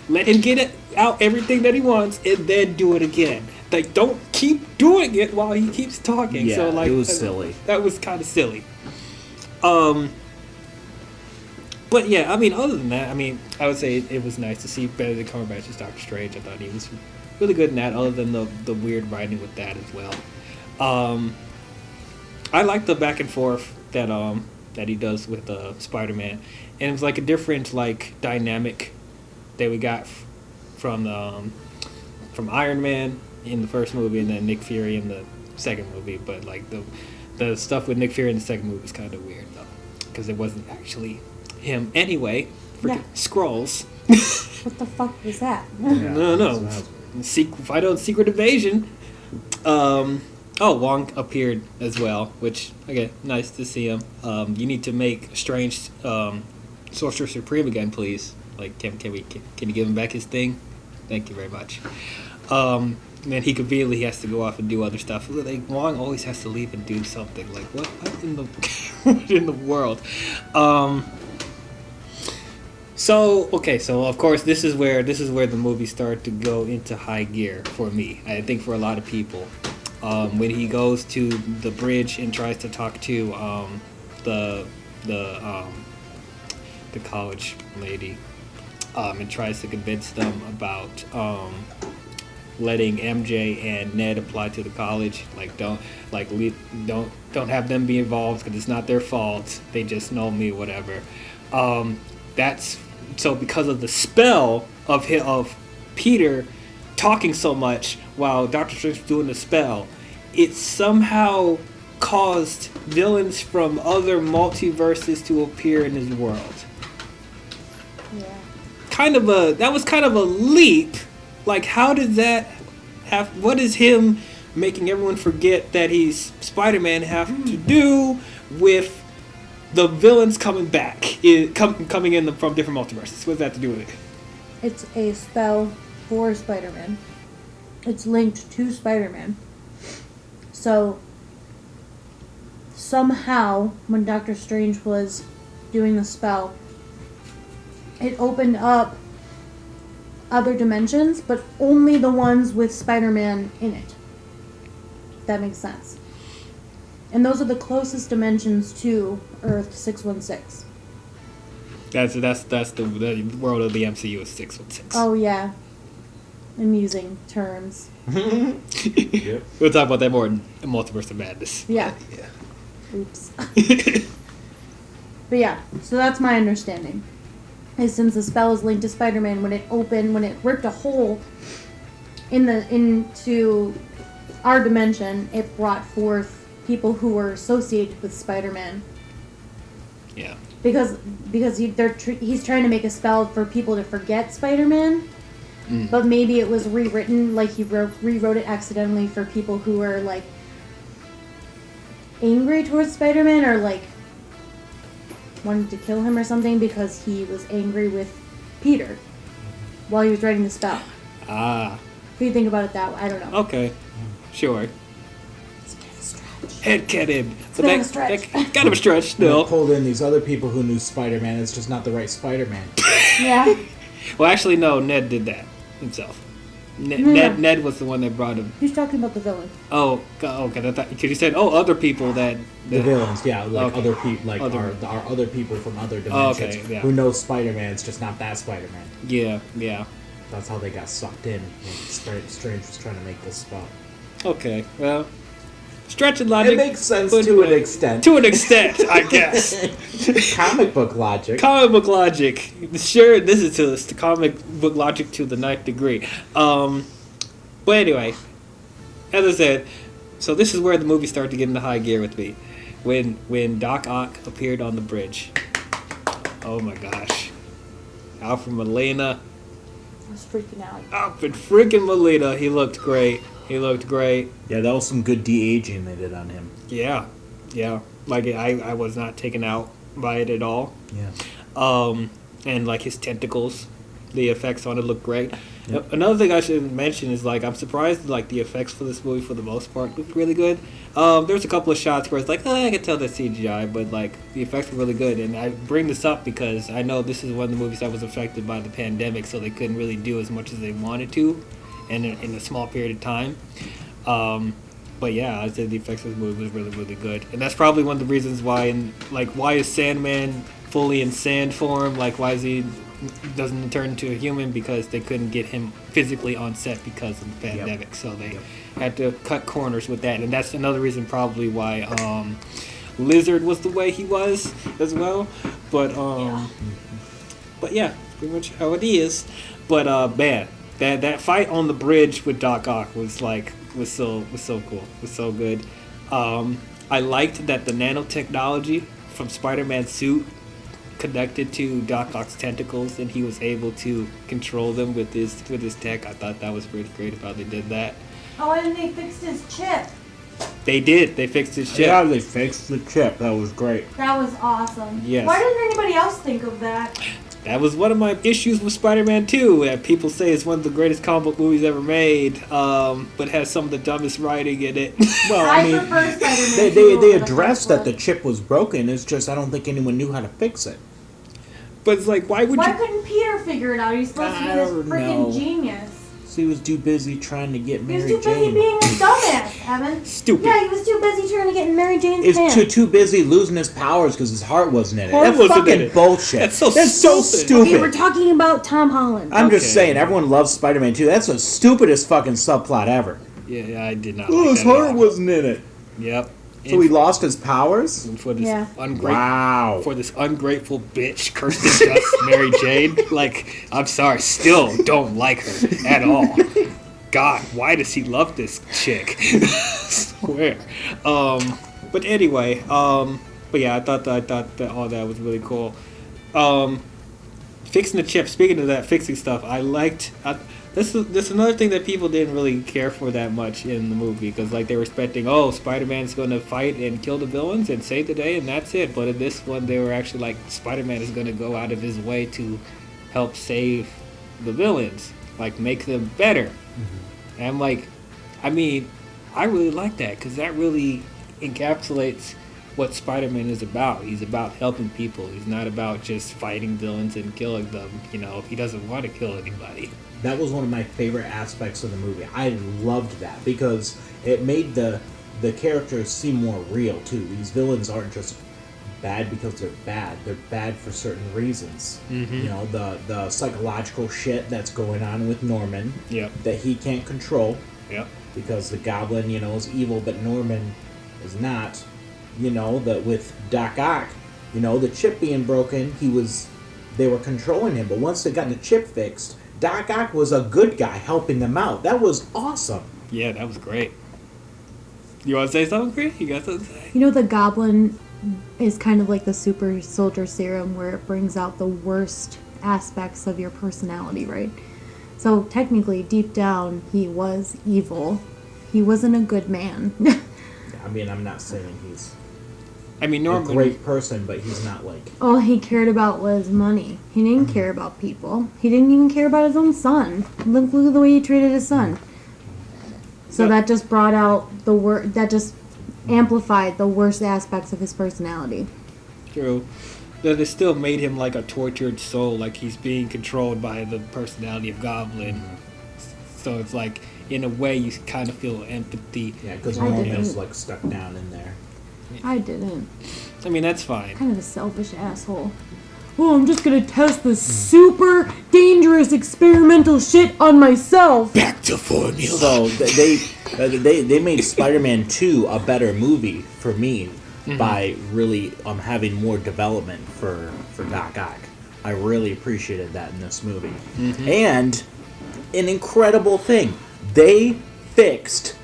let him get it out everything that he wants, and then do it again. Like, don't keep doing it while he keeps talking. Yeah, so, like, it was silly. That was kind of silly. But yeah, I mean, other than that, I mean, I would say it was nice to see Benedict Cumberbatch as Doctor Strange. I thought he was really good in that, other than the weird writing with that as well. I like the back and forth that he does with Spider-Man, and it was like a different like dynamic that we got from Iron Man in the first movie, and then Nick Fury in the second movie. But like the stuff with Nick Fury in the second movie was kind of weird though, because it wasn't actually him anyway. Freaking Skrulls. What the fuck was that? No. Final Secret Invasion. Wong appeared as well, which, again, nice to see him. You need to make Strange Sorcerer Supreme again, please. Like, can you give him back his thing? Thank you very much. Man, he conveniently has to go off and do other stuff. Like, Wong always has to leave and do something. Like, what in the what in the world? So of course this is where the movie started to go into high gear for me. I think for a lot of people, when he goes to the bridge and tries to talk to the college lady, and tries to convince them about letting MJ and Ned apply to the college. Like, don't have them be involved because it's not their fault. They just know me, whatever. That's so because of the spell of Peter talking so much while Doctor Strange was doing the spell, it somehow caused villains from other multiverses to appear in his world. Yeah. That was kind of a leap. Like, how did that have? What is him making everyone forget that he's Spider-Man have to do with the villains coming back, coming in from different multiverses? What does that have to do with it? It's a spell for Spider-Man. It's linked to Spider-Man. So, somehow, when Doctor Strange was doing the spell, it opened up other dimensions, but only the ones with Spider-Man in it. If that makes sense. And those are the closest dimensions to Earth 616. That's the world of the MCU is 616. Oh yeah, I'm using terms. Yep. We'll talk about that more in Multiverse of Madness. Yeah. Oops. But yeah, so that's my understanding. Is since the spell is linked to Spider-Man, when it ripped a hole into our dimension, it brought forth people who were associated with Spider-Man. Yeah. Because he's trying to make a spell for people to forget Spider-Man, but maybe it was rewritten, like he rewrote it accidentally for people who were like angry towards Spider-Man or like wanted to kill him or something because he was angry with Peter while he was writing the spell. Ah. If you think about it that way, I don't know. Okay. Sure. It's a bit of a stretch. Head-canon. It's a bit of a stretch. Kind of a stretch still. They pulled in these other people who knew Spider-Man. It's just not the right Spider-Man. Yeah. Well, actually, no. Ned did that himself. No. Ned was the one that brought him. He's talking about the villain. Oh, okay. Because you said, other people that The villains, yeah, like Okay. other people, like Other- our other people from other Oh, dimensions okay, yeah. who know Spider-Man. It's just not that Spider-Man. Yeah. That's how they got sucked in when Strange was trying to make this spell. Okay. Well, stretching logic. It makes sense but- to an extent. To an extent, I guess. Comic book logic. Comic book logic. Sure, this is to comic book logic to the 9th degree. But anyway, as I said, so this is where the movie started to get into high gear with me. when Doc Ock appeared on the bridge. Oh my gosh. Alfred Molina. I was freaking out. Alfred freaking Molina. He looked great. He looked great. Yeah, that was some good de-aging they did on him. Yeah. Yeah. Like, I was not taken out by it at all. Yeah. And like his tentacles, the effects on it look great. Yep. Another thing I should mention is like I'm surprised like the effects for this movie for the most part looked really good. There's a couple of shots where it's like, I can tell that's CGI, but like the effects were really good. And I bring this up because I know this is one of the movies that was affected by the pandemic, so they couldn't really do as much as they wanted to, in a small period of time. But yeah, I said the effects of this movie was really, really good, and that's probably one of the reasons why. Why is Sandman fully in sand form? Like, why is he doesn't turn into a human? Because they couldn't get him physically on set because of the pandemic, so they had to cut corners with that, and that's another reason probably why Lizard was the way he was as well. But but yeah, pretty much how it is. But man, that fight on the bridge with Doc Ock was so cool, was so good. I liked that the nanotechnology from Spider-Man's suit connected to Doc Ock's tentacles, and he was able to control them with his tech. I thought that was pretty great how they did that. Oh, and they fixed his chip. They did. They fixed his chip. Yeah, they fixed the chip. That was great. That was awesome. Yes. Why didn't anybody else think of that? That was one of my issues with Spider-Man 2, that people say it's one of the greatest comic book movies ever made, but has some of the dumbest writing in it. Well, I I mean, prefer Spider-Man 2 they over the addressed first that the one. chip was broken. It's just I don't think anyone knew how to fix it. But it's like, why Why couldn't Peter figure it out? He's supposed to be I this don't freaking know. genius. So he was too busy trying to get He Mary was too busy Jane. being a dumbass, Evan. Stupid. Yeah, he was too busy trying to get in Mary Jane's He's pants. too busy losing his powers because his heart wasn't in it. Heart That's wasn't in fucking it. bullshit. That's so so stupid. Okay, we're stupid. talking about Tom Holland. I'm just Okay. saying, everyone loves Spider-Man 2. That's the stupidest fucking subplot ever. Yeah, I did not Oh, like his that at heart all. wasn't in it. Yep. So he lost his powers? And for this Yeah. Wow. for this ungrateful bitch, Kirsten Dunst, Mary Jane. Like, I'm sorry, still don't like her at all. God, why does he love this chick? Swear. But anyway, but yeah, I thought that all that was really cool. Fixing the chip. Speaking of that, fixing stuff, I liked. This is another thing that people didn't really care for that much in the movie, because like they were expecting, oh, Spider-Man's going to fight and kill the villains and save the day, and that's it. But in this one, they were actually like, Spider-Man is going to go out of his way to help save the villains, like make them better. Mm-hmm. And I'm like, I mean, I really like that, because that really encapsulates what Spider-Man is about. He's about helping people. He's not about just fighting villains and killing them. You know, he doesn't want to kill anybody. That was one of my favorite aspects of the movie. I loved that because it made the characters seem more real too. These villains aren't just bad because they're bad. They're bad for certain reasons. Mm-hmm. You know, the psychological shit that's going on with Norman. Yep. That he can't control. Yep. Because the Goblin, you know, is evil, but Norman is not. You know, that with Doc Ock, you know, the chip being broken, they were controlling him. But once they got the chip fixed, Doc Ock was a good guy helping them out. That was awesome. Yeah, that was great. You want to say something, Chris? You got something to say? You know, the Goblin is kind of like the super soldier serum, where it brings out the worst aspects of your personality, right? So technically, deep down, he was evil. He wasn't a good man. I mean, I'm not saying he's I mean, a Norman. great person, but he's not like... All he cared about was money. He didn't care about people. He didn't even care about his own son. Look at the way he treated his son. So that just brought out that just amplified the worst aspects of his personality. True. But it still made him like a tortured soul, like he's being controlled by the personality of Goblin. So it's like, in a way, you kind of feel empathy. Yeah, because I Norman didn't. is like stuck down in there. I didn't. I mean, that's fine. Kind of a selfish asshole. Oh, I'm just gonna test this super dangerous experimental shit on myself. Back to formula. So they made Spider-Man 2 a better movie for me by really having more development for Doc Ock. I really appreciated that in this movie. And an incredible thing, they fixed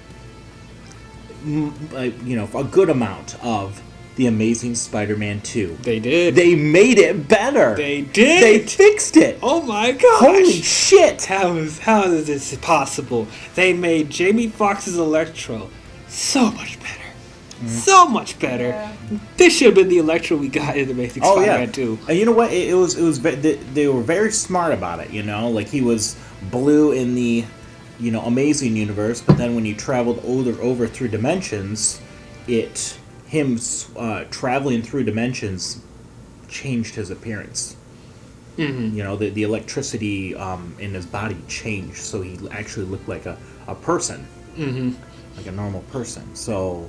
a good amount of The Amazing Spider-Man 2. They did. They made it better. They did. They fixed it. Oh my gosh. Holy shit. How is this possible? They made Jamie Foxx's Electro so much better. So much better. Yeah. This should have been the Electro we got in Amazing Spider-Man 2. And you know what? It was they were very smart about it, Like he was blue in the Amazing universe, but then when you traveled over through dimensions, him traveling through dimensions changed his appearance. Mm-hmm. The electricity in his body changed, so he actually looked like a person, like a normal person. So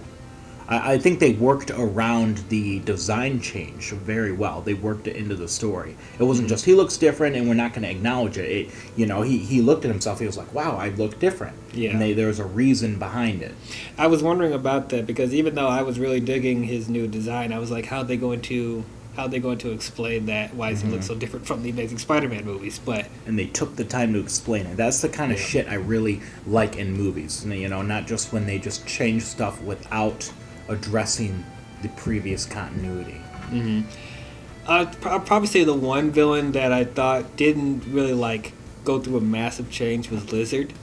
I think they worked around the design change very well. They worked it into the story. It wasn't just he looks different and we're not going to acknowledge it. He looked at himself. He was like, "Wow, I look different." Yeah. And there was a reason behind it. I was wondering about that because even though I was really digging his new design, I was like, how are they going to explain that? Why does he look so different from the Amazing Spider-Man movies? And they took the time to explain it. That's the kind of shit I really like in movies. Not just when they just change stuff without addressing the previous continuity. I'll probably say the one villain that I thought didn't really go through a massive change was Lizard.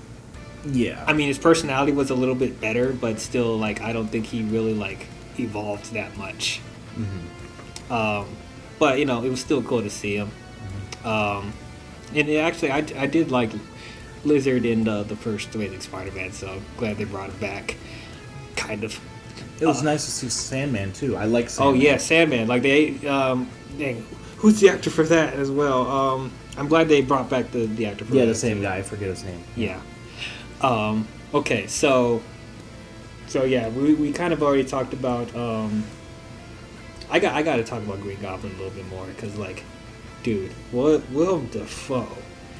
Yeah. I mean, his personality was a little bit better, but still, I don't think he really evolved that much. But it was still cool to see him. And actually, I did like Lizard in the first Amazing Spider-Man, so I'm glad they brought him back. Kind of. It was nice to see Sandman too. I like Sandman. Oh yeah, Sandman. Dang, who's the actor for that as well? I'm glad they brought back the actor for that. Yeah, the same guy. I forget his name. Yeah. Okay, so yeah, we kind of already talked about. I got to talk about Green Goblin a little bit more because, dude, Willem Dafoe.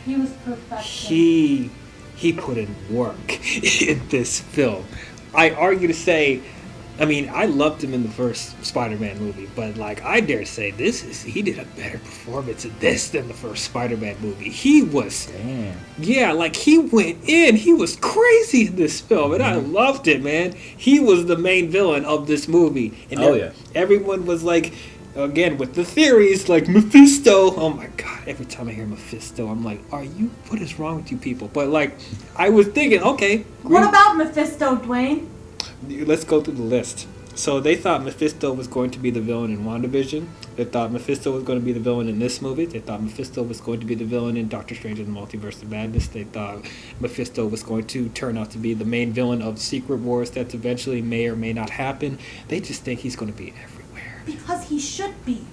He was perfection. He put in work in this film. I argue to say, I mean, I loved him in the first Spider-Man movie, but I dare say he did a better performance in this than the first Spider-Man movie. He was, damn. Yeah, he went in. He was crazy in this film, and I loved it, man. He was the main villain of this movie, and everyone was again with the theories Mephisto. Oh my god! Every time I hear Mephisto, I'm like, what is wrong with you people? But I was thinking, okay, what about Mephisto, Dwayne? Let's go through the list. So they thought Mephisto was going to be the villain in WandaVision. They thought Mephisto was going to be the villain in this movie. They thought Mephisto was going to be the villain in Doctor Strange and the Multiverse of Madness. They thought Mephisto was going to turn out to be the main villain of Secret Wars that eventually may or may not happen. They just think he's going to be everywhere. Because he should be.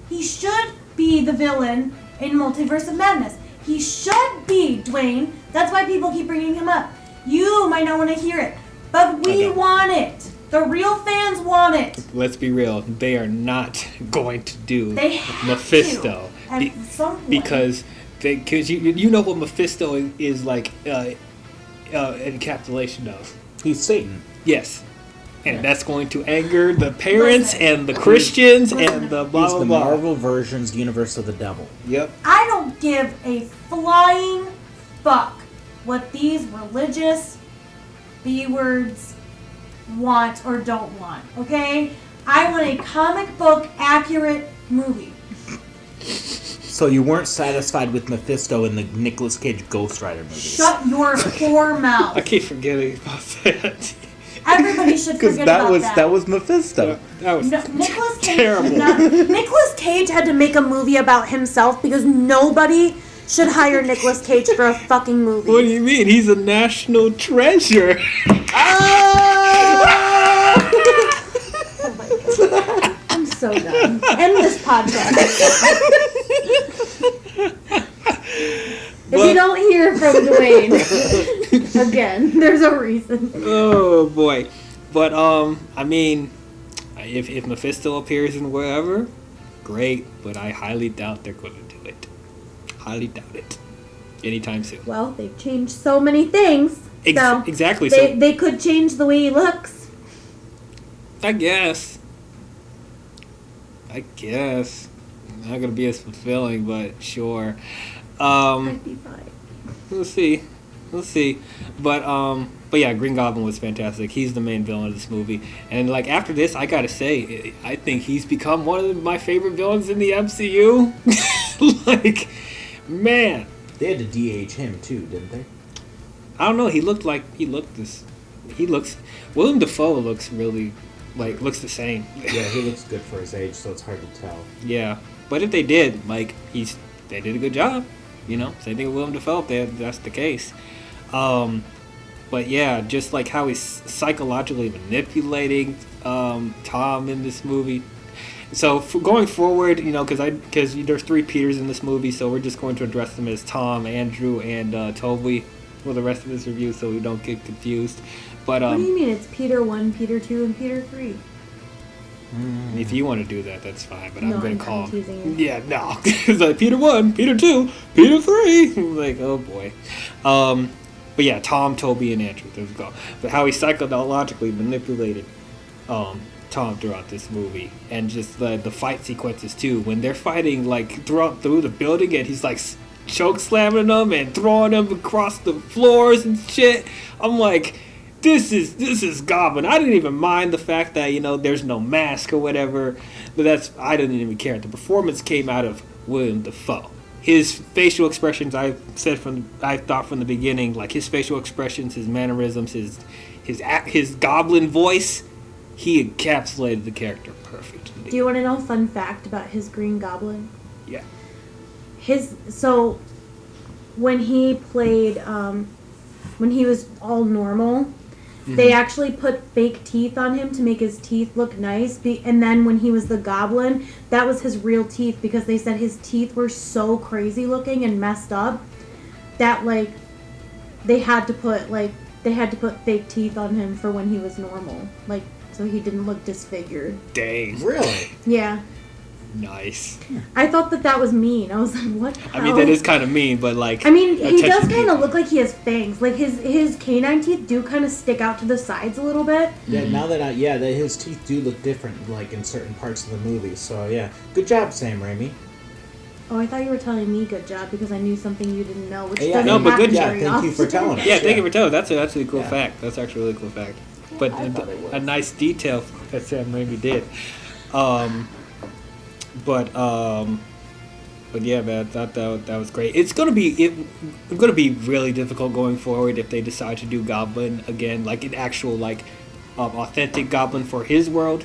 He should be the villain in Multiverse of Madness. He should be, Dwayne. That's why people keep bringing him up. You might not want to hear it. But we want it. The real fans want it. Let's be real. They are not going to do Mephisto. Because you know what Mephisto is encapsulation of. He's Satan. Yes. And that's going to anger the parents and the Christians and the blah, He's blah, the blah. Marvel version's universe of the devil. Yep. I don't give a flying fuck what these religious B-words want or don't want, okay? I want a comic book accurate movie. So you weren't satisfied with Mephisto in the Nicolas Cage Ghost Rider movies? Shut your poor mouth. I keep forgetting about that. Everybody should forget about that. That was Mephisto. That was Nicolas Cage terrible. Nicolas Cage had to make a movie about himself because nobody should hire Nicolas Cage for a fucking movie. What do you mean? He's a national treasure. Oh my God. I'm so done. End this podcast. If you don't hear from Dwayne again, there's a reason. Oh boy. But I mean, if Mephisto appears in wherever, great. But I highly doubt they're going to do it. Highly doubt it. Anytime soon. Well, they've changed so many things. Exactly. They could change the way he looks. I guess. Not gonna be as fulfilling, but sure. I'd be fine. We'll see. But But yeah, Green Goblin was fantastic. He's the main villain of this movie. And like after this, I gotta say, I think he's become one of my favorite villains in the MCU. Like, man. They had to DH him too, didn't they? I don't know. He looks. William Dafoe looks really, looks the same. Yeah, he looks good for his age, so it's hard to tell. Yeah, but if they did, they did a good job. You know, same thing with William Dafoe. If that's the case. But yeah, just like how he's psychologically manipulating Tom in this movie. So going forward, you know, because there's 3 Peters in this movie, so we're just going to address them as Tom, Andrew, and Toby for the rest of this review, so we don't get confused. But what do you mean? It's Peter 1, Peter 2, and Peter 3. If you want to do that, that's fine. But No, I'm going I'm to call teasing you. Yeah, no. It's like Peter 1, Peter 2, Peter 3. Like, oh boy. But yeah, Tom, Toby, and Andrew. There we go. But how he psychologically manipulated Tom throughout this movie, and just the fight sequences too, when they're fighting like through the building, and he's like choke slamming them and throwing them across the floors and shit. I'm like, this is Goblin. I didn't even mind the fact that, you know, there's no mask or whatever, but I didn't even care. The performance came out of William Dafoe. His facial expressions, I thought from the beginning, like his facial expressions, his mannerisms, his goblin voice, he encapsulated the character perfectly. Do you want to know a fun fact about his Green Goblin? Yeah. So when he played, when he was all normal, they actually put fake teeth on him to make his teeth look nice. And then when he was the Goblin, that was his real teeth, because they said his teeth were so crazy looking and messed up that like they had to put fake teeth on him for when he was normal, like so he didn't look disfigured. Dang. Really? Yeah. Nice. I thought that was mean. I was like, what the hell? I mean, that is kind of mean, but like... I mean, he does attention kind of to- look like he has fangs. Like, his canine teeth do kind of stick out to the sides a little bit. Yeah, now that his teeth do look different, like in certain parts of the movie. So yeah, good job, Sam Raimi. Oh, I thought you were telling me good job because I knew something you didn't know, which Yeah, doesn't no, but happen good job. very Thank you for often. telling us. Yeah, thank you for telling. That's actually a cool fact. That's actually a really cool fact. But I thought it was. a nice detail that Sam Raimi did. But yeah, man, I thought that was great. It's gonna be really difficult going forward if they decide to do Goblin again, like an actual authentic Goblin for his world.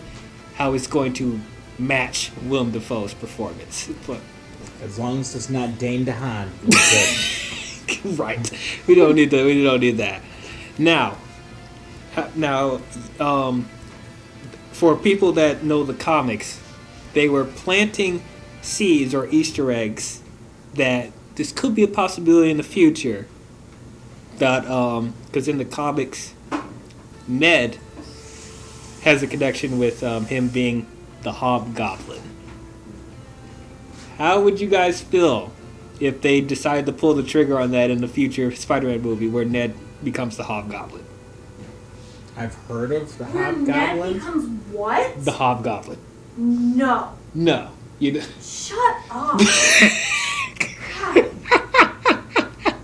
How it's going to match Willem Dafoe's performance, but As long as it's not Dane DeHaan, we're good. right, we don't need that. We don't need that. Now, for people that know the comics, they were planting seeds or Easter eggs that this could be a possibility in the future. That because in the comics, Ned has a connection with him being the Hobgoblin. How would you guys feel if they decide to pull the trigger on that in the future Spider-Man movie where Ned becomes the Hobgoblin? I've heard of the Where Ned Hobgoblin. becomes what? The Hobgoblin. No. No. Shut up.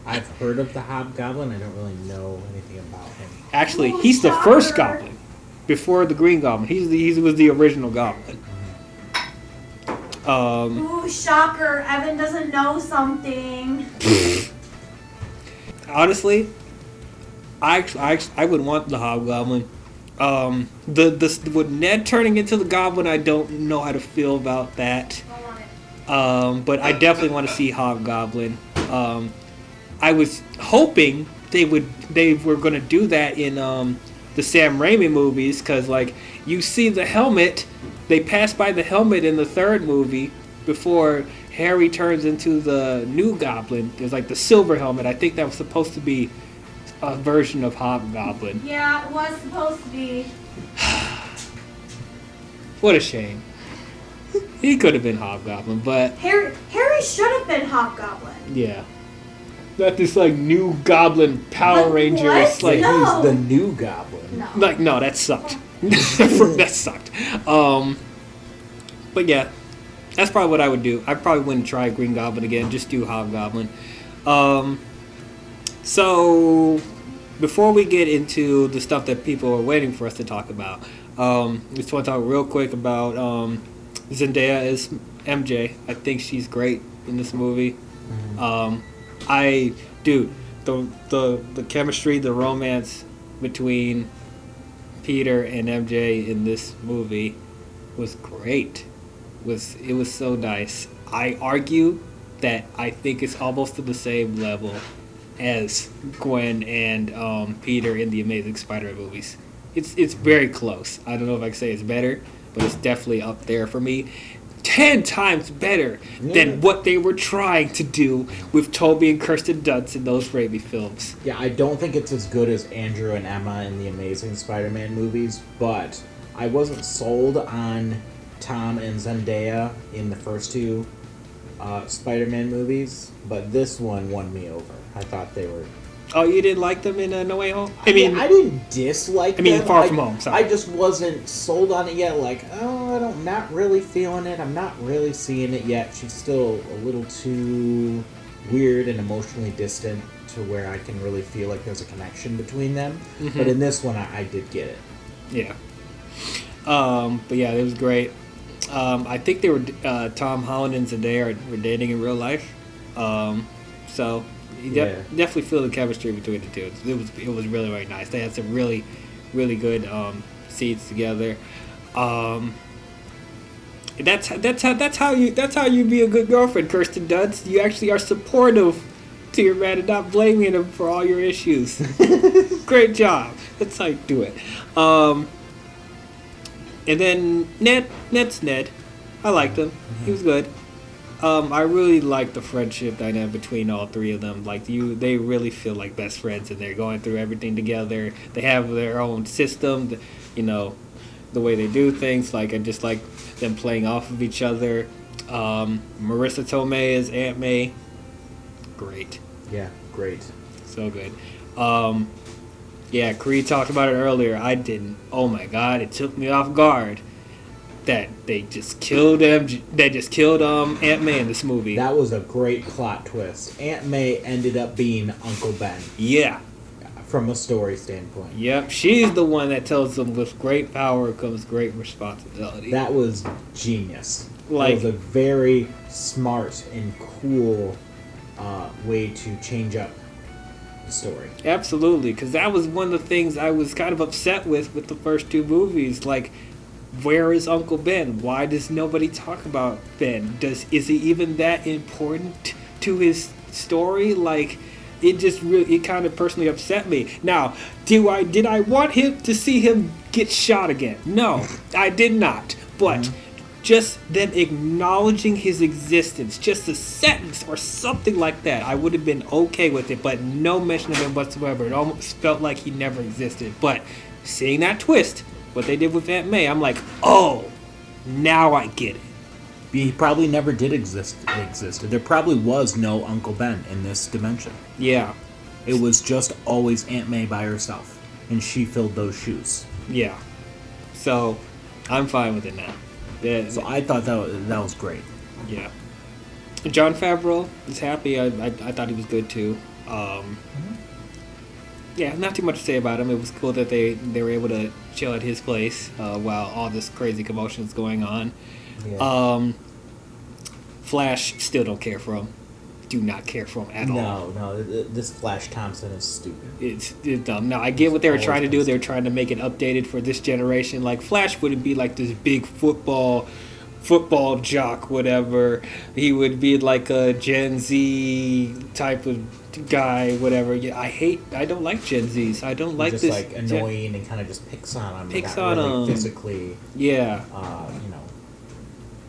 I've heard of the Hobgoblin. I don't really know anything about him. Actually, Oh, he's the first shocker. Goblin. Before the Green Goblin. He was the original Goblin. Ooh, shocker. Evan doesn't know something. Honestly, I would want the Hobgoblin. With Ned turning into the Goblin, I don't know how to feel about that. I want it. But I definitely want to see Hobgoblin. I was hoping they were going to do that in the Sam Raimi movies, because like you see the helmet, they pass by the helmet in the third movie before Harry turns into the new Goblin. There's like the silver helmet. I think that was supposed to be a version of Hobgoblin. Yeah, it was supposed to be. What a shame. He could have been Hobgoblin, but Harry should have been Hobgoblin. yeah. Not this like new Goblin Power But Ranger. what? It's like No. He's the new Goblin. No. no, that sucked. That sucked. But yeah, that's probably what I would do. I probably wouldn't try Green Goblin again. Just do Hobgoblin. So before we get into the stuff that people are waiting for us to talk about, just want to talk real quick about Zendaya as MJ. I think she's great in this movie. The chemistry, the romance between Peter and MJ in this movie was great. It was so nice. I argue that I think it's almost to the same level as Gwen and Peter in the Amazing Spider-Man movies. It's very close. I don't know if I can say it's better, but it's definitely up there for me. 10 times better than what they were trying to do with Toby and Kirsten Dunst in those Raimi films. Yeah, I don't think it's as good as Andrew and Emma in the Amazing Spider-Man movies, but I wasn't sold on Tom and Zendaya in the first two Spider-Man movies, but this one won me over. I thought they were... Oh, you didn't like them in No Way Home? I didn't dislike them. Far From Home, sorry. I just wasn't sold on it yet. Like, I'm not really feeling it. I'm not really seeing it yet. She's still a little too weird and emotionally distant to where I can really feel like there's a connection between them. Mm-hmm. But in this one, I did get it. Yeah. But yeah, it was great. I think they were Tom Holland and Zendaya were dating in real life. So you definitely feel the chemistry between the two. It was really, really nice. They had some really, really good scenes together. That's how you be a good girlfriend, Kirsten Dunst. You actually are supportive to your man and not blaming him for all your issues. Great job. That's how you do it. And then Ned's Ned. I liked him. He was good. I really like the friendship dynamic between all three of them. Like they really feel like best friends, and they're going through everything together. They have their own system, the way they do things. Like I just like them playing off of each other. Marissa Tomei as Aunt May, great. Yeah, great. So good. Yeah, Creed talked about it earlier. I didn't. Oh my God, it took me off guard that they just killed him. They just killed Aunt May in this movie. That was a great plot twist. Aunt May ended up being Uncle Ben. Yeah. From a story standpoint. Yep, she's the one that tells them with great power comes great responsibility. That was genius. Like, it was a very smart and cool way to change up the story. Absolutely, because that was one of the things I was kind of upset with the first two movies. Like, where is Uncle Ben? Why does nobody talk about Ben? Is he even that important to his story? Like, it kind of personally upset me. Now, did I want him to see him get shot again? No, I did not. But just them acknowledging his existence, just a sentence or something like that, I would have been okay with it. But no mention of him whatsoever. It almost felt like he never existed. But seeing that twist, what they did with Aunt May, I'm like, oh, now I get it. He probably never did exist. There probably was no Uncle Ben in this dimension. Yeah. It was just always Aunt May by herself, and she filled those shoes. Yeah. So, I'm fine with it now. So I thought that was great. Yeah. Jon Favreau is happy. I thought he was good too. Yeah, not too much to say about him. It was cool that they were able to chill at his place while all this crazy commotion is going on. Yeah. Flash, still don't care for him. Do not care for him at all. No, this Flash Thompson is stupid. It's dumb. Now, I get what they were trying to do. They were trying to make it updated for this generation. Like, Flash wouldn't be like this big football jock, whatever. He would be like a Gen Z type of guy, whatever. Yeah, I don't like Gen Zs. I don't like just this. Like annoying and kind of just picks on them. Picks on them. Physically. Yeah.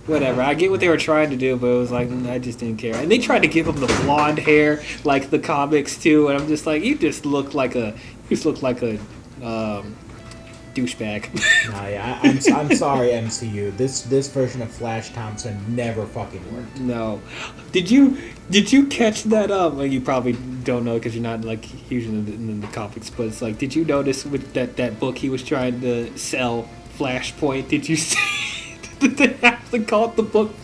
Whatever. I get what they were trying to do, but it was like, I just didn't care. And they tried to give him the blonde hair like the comics too, and I'm just like, you just look like a douchebag. I'm sorry, MCU. This version of Flash Thompson never fucking worked. No. Did you catch that? Well, you probably don't know because you're not like huge in the comics. But it's like, did you notice with that book he was trying to sell, Flashpoint? Did you see? Did they have to call it the book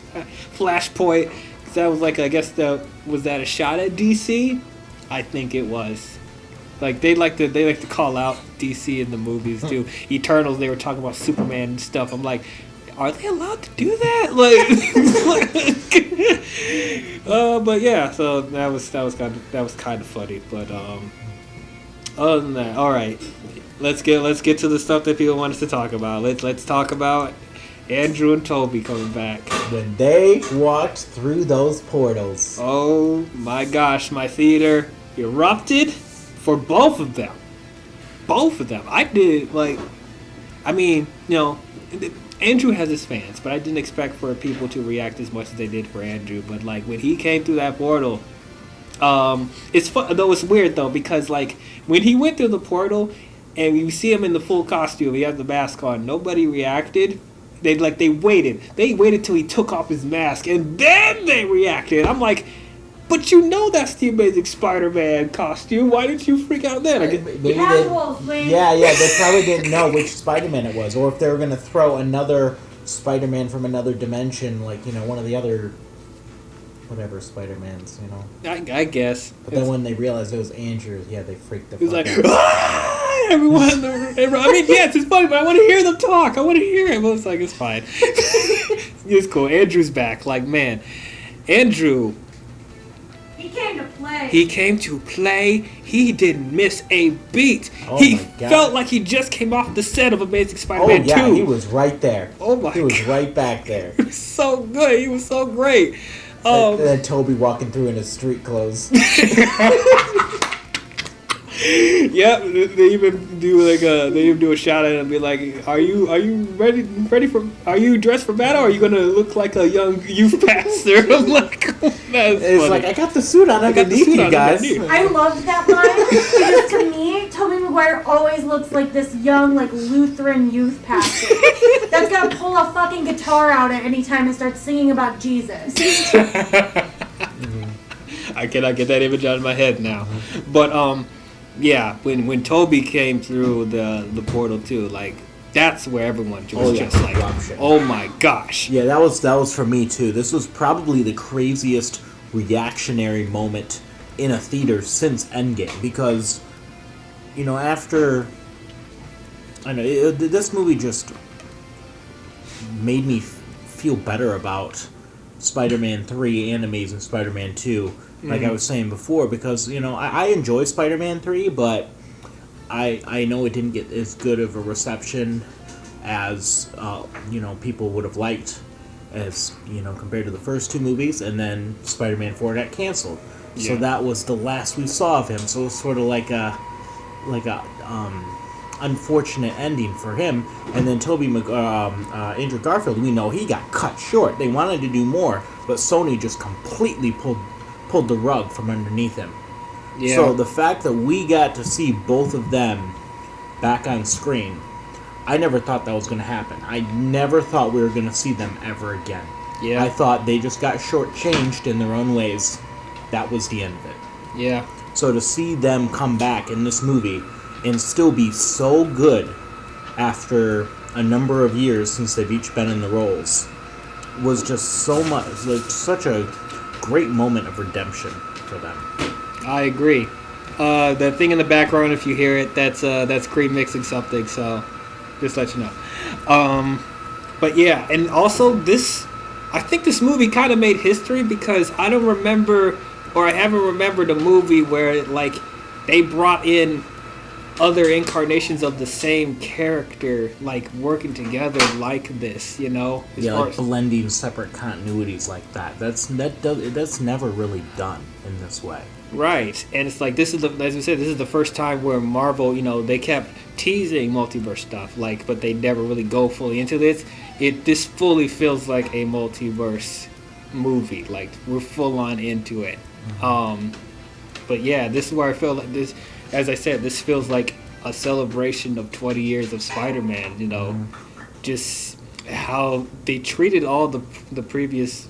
Flashpoint? Because that was like, I guess was that a shot at DC? I think it was. Like they like to call out DC in the movies too. Eternals, they were talking about Superman and stuff. I'm like, are they allowed to do that? But yeah, so that was kind of funny. But other than that, all right, let's get to the stuff that people want us to talk about. Let's talk about Andrew and Toby coming back. When they walked through those portals. Oh my gosh, my theater erupted for both of them. Both of them. I did, like, I mean, you know, Andrew has his fans, but I didn't expect for people to react as much as they did for Andrew. But, like, when he came through that portal, it's fun, though it's weird, though, because, like, when he went through the portal and you see him in the full costume, he has the mask on, nobody reacted. They waited. They waited till he took off his mask, and then they reacted. I'm like, but you know that's the Amazing Spider-Man costume. Why didn't you freak out then? Yeah, they probably didn't know which Spider-Man it was, or if they were going to throw another Spider-Man from another dimension, like, you know, one of the other whatever Spider-Mans, you know. I guess. But then when they realized it was Andrew, yeah, they freaked the fuck out. It was like, ah! Everyone, I mean, yes, it's funny, but I want to hear them talk. I want to hear it. But it's like, it's fine. It's cool. Andrew's back. Like, man, Andrew... He came to play. He didn't miss a beat. Oh he my God. felt like he just came off the set of Amazing Spider-Man 2. Oh, yeah, he was right there. Oh, my God. He was right back there. He was so good. He was so great. And then Toby walking through in his street clothes. Yep, they even do a shout out and be like, "Are you ready for? Are you dressed for battle? Or are you gonna look like a young youth pastor?" I'm like, that's it's funny. like, I got the suit on underneath you guys. I loved that line because to me, Tobey Maguire always looks like this young, like Lutheran youth pastor that's gonna pull a fucking guitar out at any time and start singing about Jesus. I cannot get that image out of my head now, but yeah, when Toby came through the portal too, like that's where everyone was just like, oh my gosh. Yeah, that was for me too. This was probably the craziest reactionary moment in a theater since Endgame, because, you know, after, I know this movie just made me feel better about Spider-Man 3 and Amazing Spider-Man 2. Like I was saying before, because, you know, I enjoy Spider-Man 3, but I know it didn't get as good of a reception as, you know, people would have liked, as, you know, compared to the first two movies, and then Spider-Man 4 got canceled. Yeah. So that was the last we saw of him, so it was sort of like a unfortunate ending for him. And then Andrew Garfield, we know he got cut short. They wanted to do more, but Sony just completely pulled the rug from underneath him. Yeah. So the fact that we got to see both of them back on screen, I never thought that was going to happen. I never thought we were going to see them ever again. Yeah. I thought they just got shortchanged in their own ways. That was the end of it. Yeah. So to see them come back in this movie and still be so good after a number of years since they've each been in the roles was just so much, like, such a great moment of redemption for them. I agree. The thing in the background, if you hear it, that's Creed mixing something, so just let you know. But yeah, and also I think this movie kind of made history, because I don't remember, or I haven't remembered a movie where, like, they brought in other incarnations of the same character, like, working together like this, you know? Like blending separate continuities like that. That's never really done in this way. Right, and it's like, as we said, this is the first time where Marvel, you know, they kept teasing multiverse stuff, like, but they never really go fully into this. This fully feels like a multiverse movie, like, we're full on into it. Mm-hmm. But yeah, this is where I feel like this, as I said, this feels like a celebration of 20 years of Spider-Man, you know, just how they treated all the previous,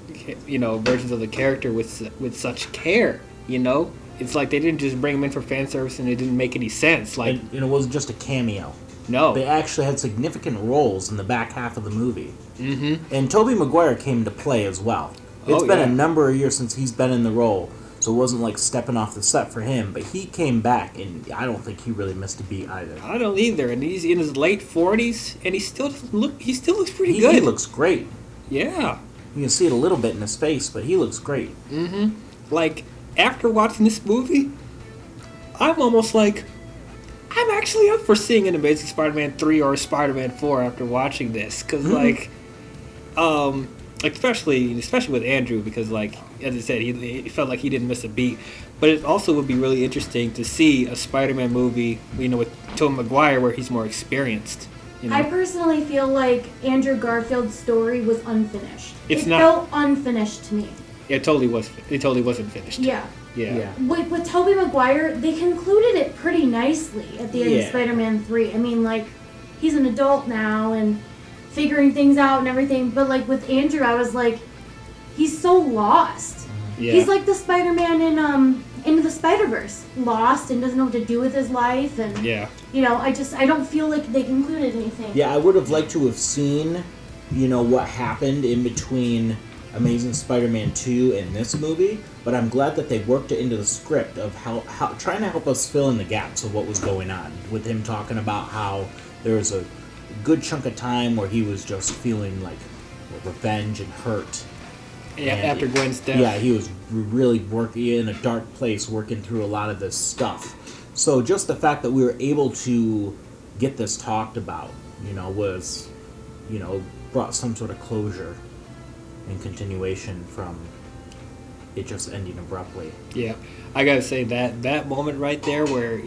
you know, versions of the character with such care, you know? It's like they didn't just bring him in for fan service and it didn't make any sense. Like, and it wasn't just a cameo. No. They actually had significant roles in the back half of the movie. Mm-hmm. And Tobey Maguire came to play as well. It's been a number of years since he's been in the role. So it wasn't like stepping off the set for him, but he came back, and I don't think he really missed a beat either. I don't either, and he's in his late 40s, and he still looks pretty good. He looks great. Yeah. You can see it a little bit in his face, but he looks great. Mm-hmm. Like, after watching this movie, I'm almost like, I'm actually up for seeing an Amazing Spider-Man 3 or Spider-Man 4 after watching this. Because, especially with Andrew, because, like, as I said, he felt like he didn't miss a beat. But it also would be really interesting to see a Spider-Man movie, with Tobey Maguire, where he's more experienced. I personally feel like Andrew Garfield's story was unfinished. It felt unfinished to me. Yeah, it totally was. It totally wasn't finished. Yeah. Yeah. With Tobey Maguire, they concluded it pretty nicely at the end of Spider-Man 3. I mean, like, he's an adult now and figuring things out and everything. But, like, with Andrew, I was like, he's so lost. Yeah. He's like the Spider-Man in Into the Spider-Verse. Lost and doesn't know what to do with his life. And, I don't feel like they concluded anything. Yeah, I would have liked to have seen, what happened in between Amazing Spider-Man 2 and this movie, but I'm glad that they worked it into the script of how trying to help us fill in the gaps of what was going on, with him talking about how there was a good chunk of time where he was just feeling like revenge and hurt. Yeah, after Gwen's death. Yeah, he was really working in a dark place, working through a lot of this stuff. So just the fact that we were able to get this talked about, was, brought some sort of closure and continuation from it just ending abruptly. Yeah, I gotta say that moment right there where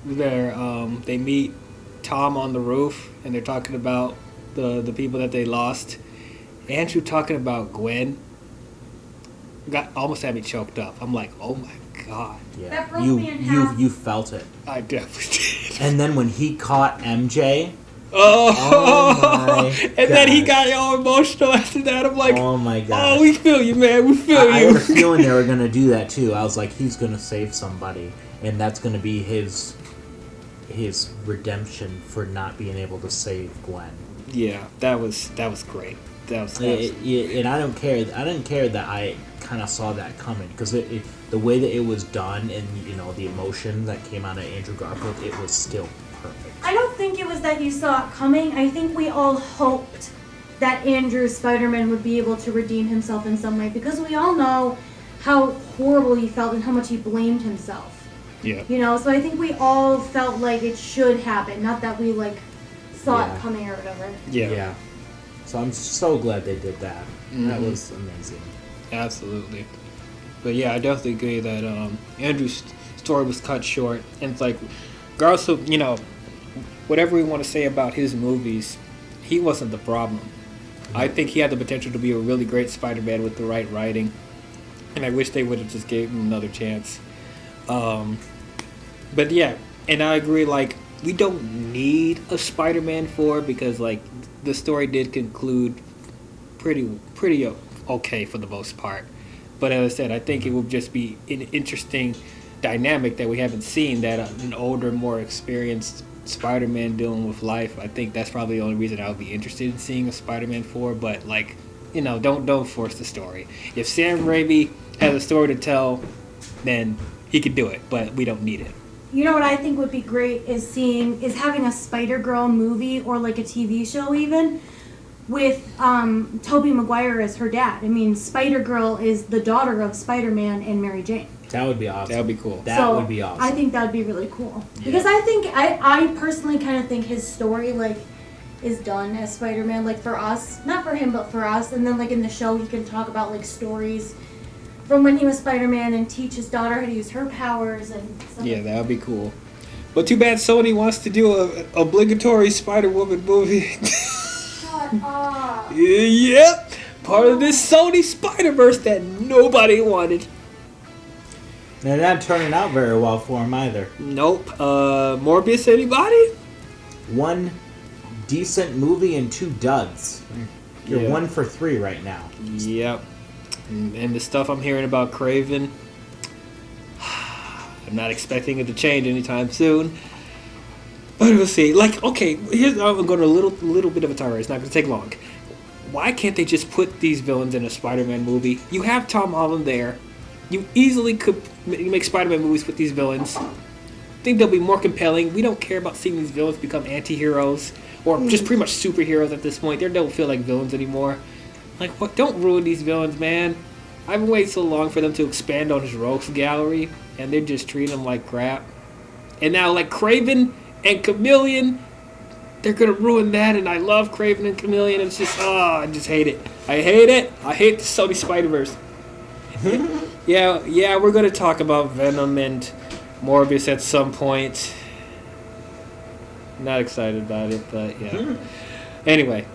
they meet Tom on the roof and they're talking about the people that they lost. Andrew talking about Gwen almost had me choked up. I'm like, oh my god. Yeah, that broke me in half. You felt it. I definitely did. And then when he caught MJ. Oh my and then he got all emotional after that. I'm like, oh my god. Oh, we feel you, man. We feel you. I had a feeling they were gonna do that too. I was like, he's gonna save somebody, and that's gonna be his redemption for not being able to save Gwen. Yeah, that was great. That was and I don't care. I didn't care that I kind of saw that coming, because the way that it was done and the emotion that came out of Andrew Garfield, it was still perfect. I don't think it was that you saw it coming. I think we all hoped that Andrew Spider-Man would be able to redeem himself in some way, because we all know how horrible he felt and how much he blamed himself. Yeah. So I think we all felt like it should happen, not that we saw it coming or whatever. Yeah. So I'm so glad they did that. Mm-hmm. That was amazing. Absolutely. But yeah, I definitely agree that Andrew's story was cut short. And it's like, regardless of, whatever we want to say about his movies, he wasn't the problem. Mm-hmm. I think he had the potential to be a really great Spider-Man with the right writing. And I wish they would have just gave him another chance. But yeah, and I agree, we don't need a Spider-Man 4 because, the story did conclude pretty okay for the most part. But as I said, I think it would just be an interesting dynamic that we haven't seen, that an older, more experienced Spider-Man dealing with life. I think that's probably the only reason I would be interested in seeing a Spider-Man 4. But don't force the story. If Sam Raimi has a story to tell, then he could do it. But we don't need it. You know what I think would be great is having a Spider-Girl movie or a TV show even with Tobey Maguire as her dad. I mean, Spider-Girl is the daughter of Spider-Man and Mary Jane. That would be awesome. That would be cool. That would be awesome. I think that would be really cool. Yeah. Because I personally kind of think his story is done as Spider-Man, for us. Not for him, but for us. And then in the show he can talk about stories from when he was Spider-Man and teach his daughter how to use her powers and stuff. Yeah, that would be cool. But too bad Sony wants to do a obligatory Spider-Woman movie. Shut up. Yep. Part of this Sony Spider-Verse that nobody wanted. They're not turning out very well for him either. Nope. Morbius, anybody? One decent movie and 2 duds. You're 1 for 3 right now. Yep. And the stuff I'm hearing about Craven, I'm not expecting it to change anytime soon. But we'll see. Here's I'm going to a little bit of a tirade. It's not going to take long. Why can't they just put these villains in a Spider-Man movie? You have Tom Holland there. You easily could make Spider-Man movies with these villains. I think they'll be more compelling. We don't care about seeing these villains become anti-heroes or just pretty much superheroes at this point. They don't feel like villains anymore. Like, what? Don't ruin these villains, man. I've been waiting so long for them to expand on his rogues gallery, and they're just treating him like crap. And now, like, Kraven and Chameleon, they're gonna ruin that, and I love Kraven and Chameleon. It's just, I just hate it. I hate it. I hate the Sony Spider-Verse. Yeah, we're gonna talk about Venom and Morbius at some point. Not excited about it, but yeah. Anyway,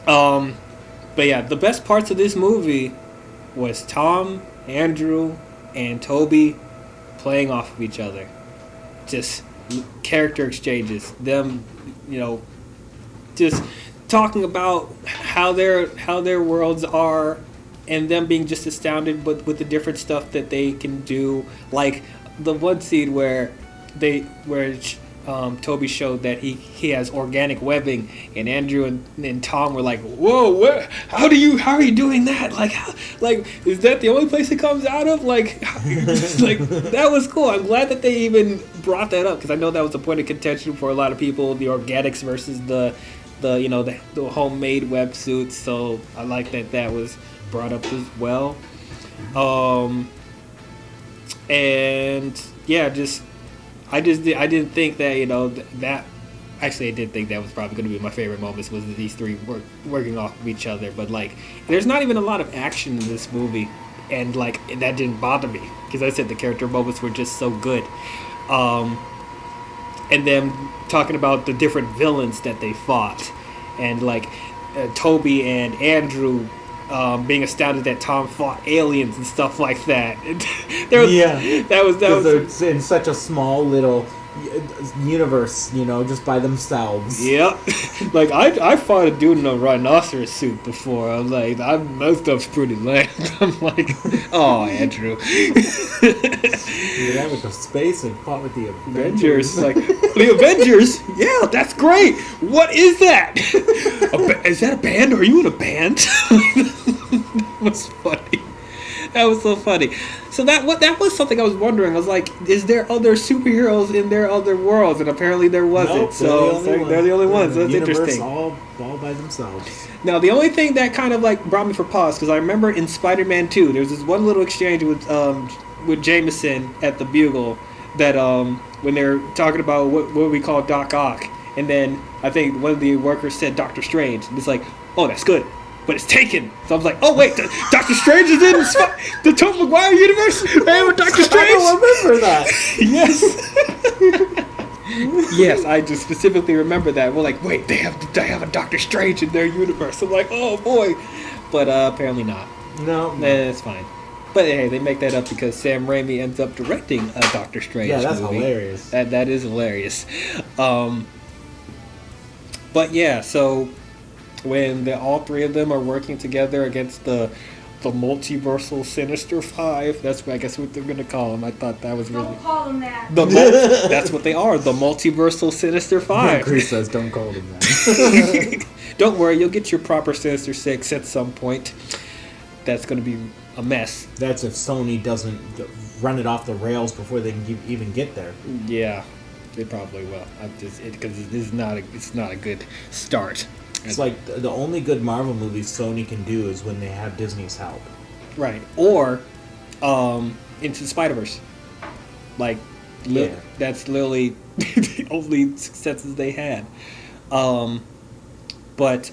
but yeah, the best parts of this movie was Tom, Andrew, and Toby playing off of each other. Just character exchanges. Them, just talking about how their worlds are, and them being just astounded with the different stuff that they can do. Like the one scene where Toby showed that he has organic webbing, and Andrew and Tom were like, "Whoa, how are you doing that? Like, is that the only place it comes out of? Like, like that was cool. I'm glad that they even brought that up, because I know that was a point of contention for a lot of people, the organics versus the homemade web suits. So I like that was brought up as well. And yeah, I didn't think that, that actually I did think that was probably going to be my favorite moments, was these three working off of each other. But like, there's not even a lot of action in this movie, and like that didn't bother me, because I said the character moments were just so good. And then talking about the different villains that they fought, and like Toby and Andrew being astounded that Tom fought aliens and stuff like that. That was in such a small little universe, just by themselves. Yep. Like I fought a dude in a rhinoceros suit before. I'm like, that stuff's pretty lame. I'm like, oh, Andrew. You went with the space and fought with the Avengers. Like, the Avengers? Yeah, that's great. What is that? Is that a band? Are you in a band? That was funny. That was so funny. So that was something I was wondering. I was like, is there other superheroes in their other worlds? And apparently there wasn't. Nope, so they're the only ones. That's interesting. All by themselves. Now, the only thing that kind of like brought me for pause, because I remember in Spider-Man 2, there was this one little exchange with Jameson at the Bugle, that when they're talking about what we call Doc Ock, and then I think one of the workers said Doctor Strange, and it's like, oh, that's good, but it's taken. So I was like, oh wait, Doctor Strange is in the Tobey Maguire universe, and with Doctor Strange. I don't remember that. Yes. Yes, I just specifically remember that. We're like, wait, they have a Doctor Strange in their universe. I'm like, oh boy, but apparently not. No, it's fine. But hey, they make that up because Sam Raimi ends up directing a Doctor Strange movie. Yeah, that's hilarious. That is hilarious. But yeah, so when all three of them are working together against the multiversal Sinister Five, that's what I guess what they're gonna call them. I thought that was really. Don't call them that. That's what they are. The multiversal Sinister Five. Chris says, "Don't call them that." Don't worry, you'll get your proper Sinister Six at some point. That's gonna be a mess. That's if Sony doesn't run it off the rails before they can even get there. Yeah, they probably will. Because it's not a good start. It's like the only good Marvel movie Sony can do is when they have Disney's help. Right. Or Into the Spider-Verse. Like, that's literally the only successes they had. But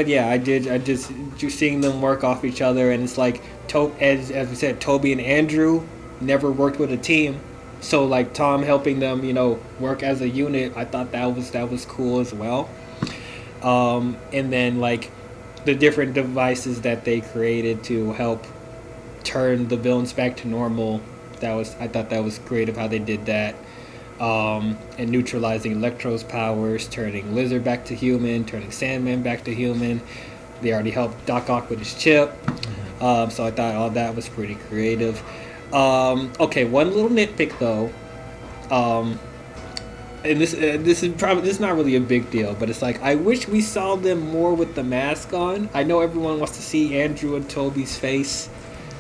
yeah, I just seeing them work off each other, and it's like, as we said, Toby and Andrew never worked with a team. So like Tom helping them, work as a unit, I thought that was cool as well. And then like the different devices that they created to help turn the villains back to normal, I thought that was creative how they did that. And neutralizing Electro's powers, turning Lizard back to human, turning Sandman back to human. They already helped Doc Ock with his chip. So I thought all that was pretty creative. Okay, one little nitpick though, and this is not really a big deal, but it's like, I wish we saw them more with the mask on. I know everyone wants to see Andrew and Toby's face,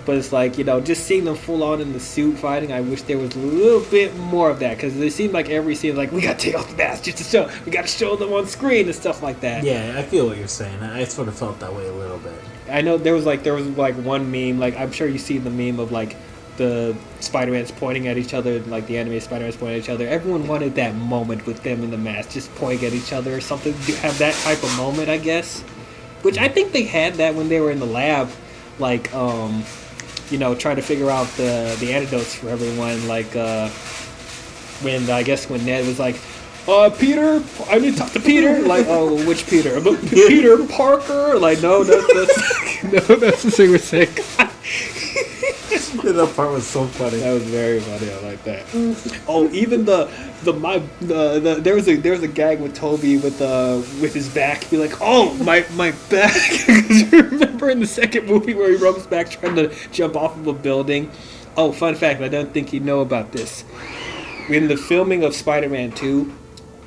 But it's like, just seeing them full on in the suit fighting, I wish there was a little bit more of that. Because it seemed like every scene, like, we got to take off the mask just to show. We got to show them on screen and stuff like that. Yeah, I feel what you're saying. I sort of felt that way a little bit. I know there was one meme, like, I'm sure you see the meme of, like, the Spider-Man's pointing at each other, like the animated Spider-Man's pointing at each other. Everyone wanted that moment with them in the mask, just pointing at each other or something. Have that type of moment, I guess. Which I think they had that when they were in the lab, like, trying to figure out the antidotes for everyone. Like, when Ned was like, Peter, I need to talk to Peter. Like, oh, which Peter? Peter Parker? Like, no, that's the thing we're saying. That part was so funny. That was very funny. I like that. Oh, even there was a gag with Toby with his back. Be like, oh, my back. You remember in the second movie where he rubs back trying to jump off of a building? Oh, fun fact. I don't think you know about this. In the filming of Spider-Man 2,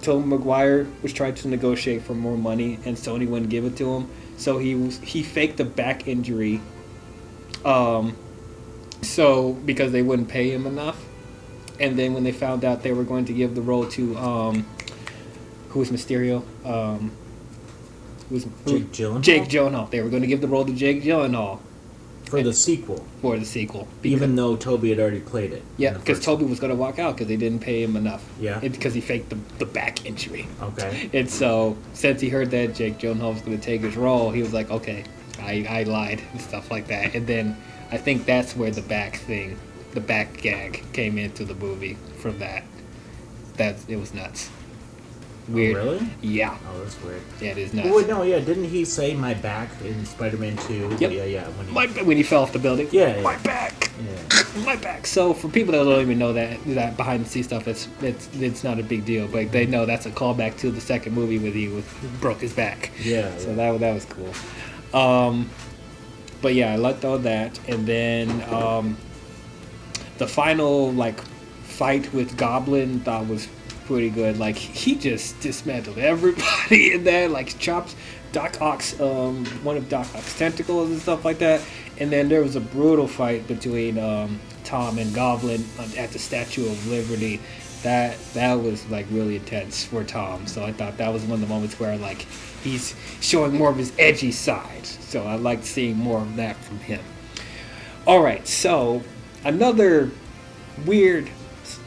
Tobey Maguire was trying to negotiate for more money, and Sony wouldn't give it to him. So he faked a back injury. So because they wouldn't pay him enough, and then when they found out they were going to give the role to who was Mysterio, Jake Gyllenhaal. Jake Gyllenhaal. They were going to give the role to Jake Gyllenhaal for the sequel. Even though Toby had already played it. Yeah, because Toby was going to walk out because they didn't pay him enough. Yeah. Because he faked the back injury. Okay. And so since he heard that Jake Gyllenhaal was going to take his role, he was like, okay, I lied and stuff like that. And then I think that's where the back gag came into the movie from that. It was nuts. Weird. Oh, really? Yeah. Oh, that's weird. Yeah, it is nuts. Oh, wait, no, yeah, didn't he say my back in Spider-Man 2? Yep. Yeah. When he fell off the building. Yeah. My back. Yeah. My back. So for people that don't even know that behind the scenes stuff, it's not a big deal, but they know that's a callback to the second movie where he broke his back. Yeah. So that was cool. But yeah, I liked all that, and then the final fight with Goblin thought was pretty good. Like, he just dismantled everybody in there, like chops Doc Ock's one of Doc Ock's tentacles and stuff like that. And then there was a brutal fight between Tom and Goblin at the Statue of Liberty. That was really intense for Tom. So I thought that was one of the moments where he's showing more of his edgy side. So I liked seeing more of that from him. All right, so another weird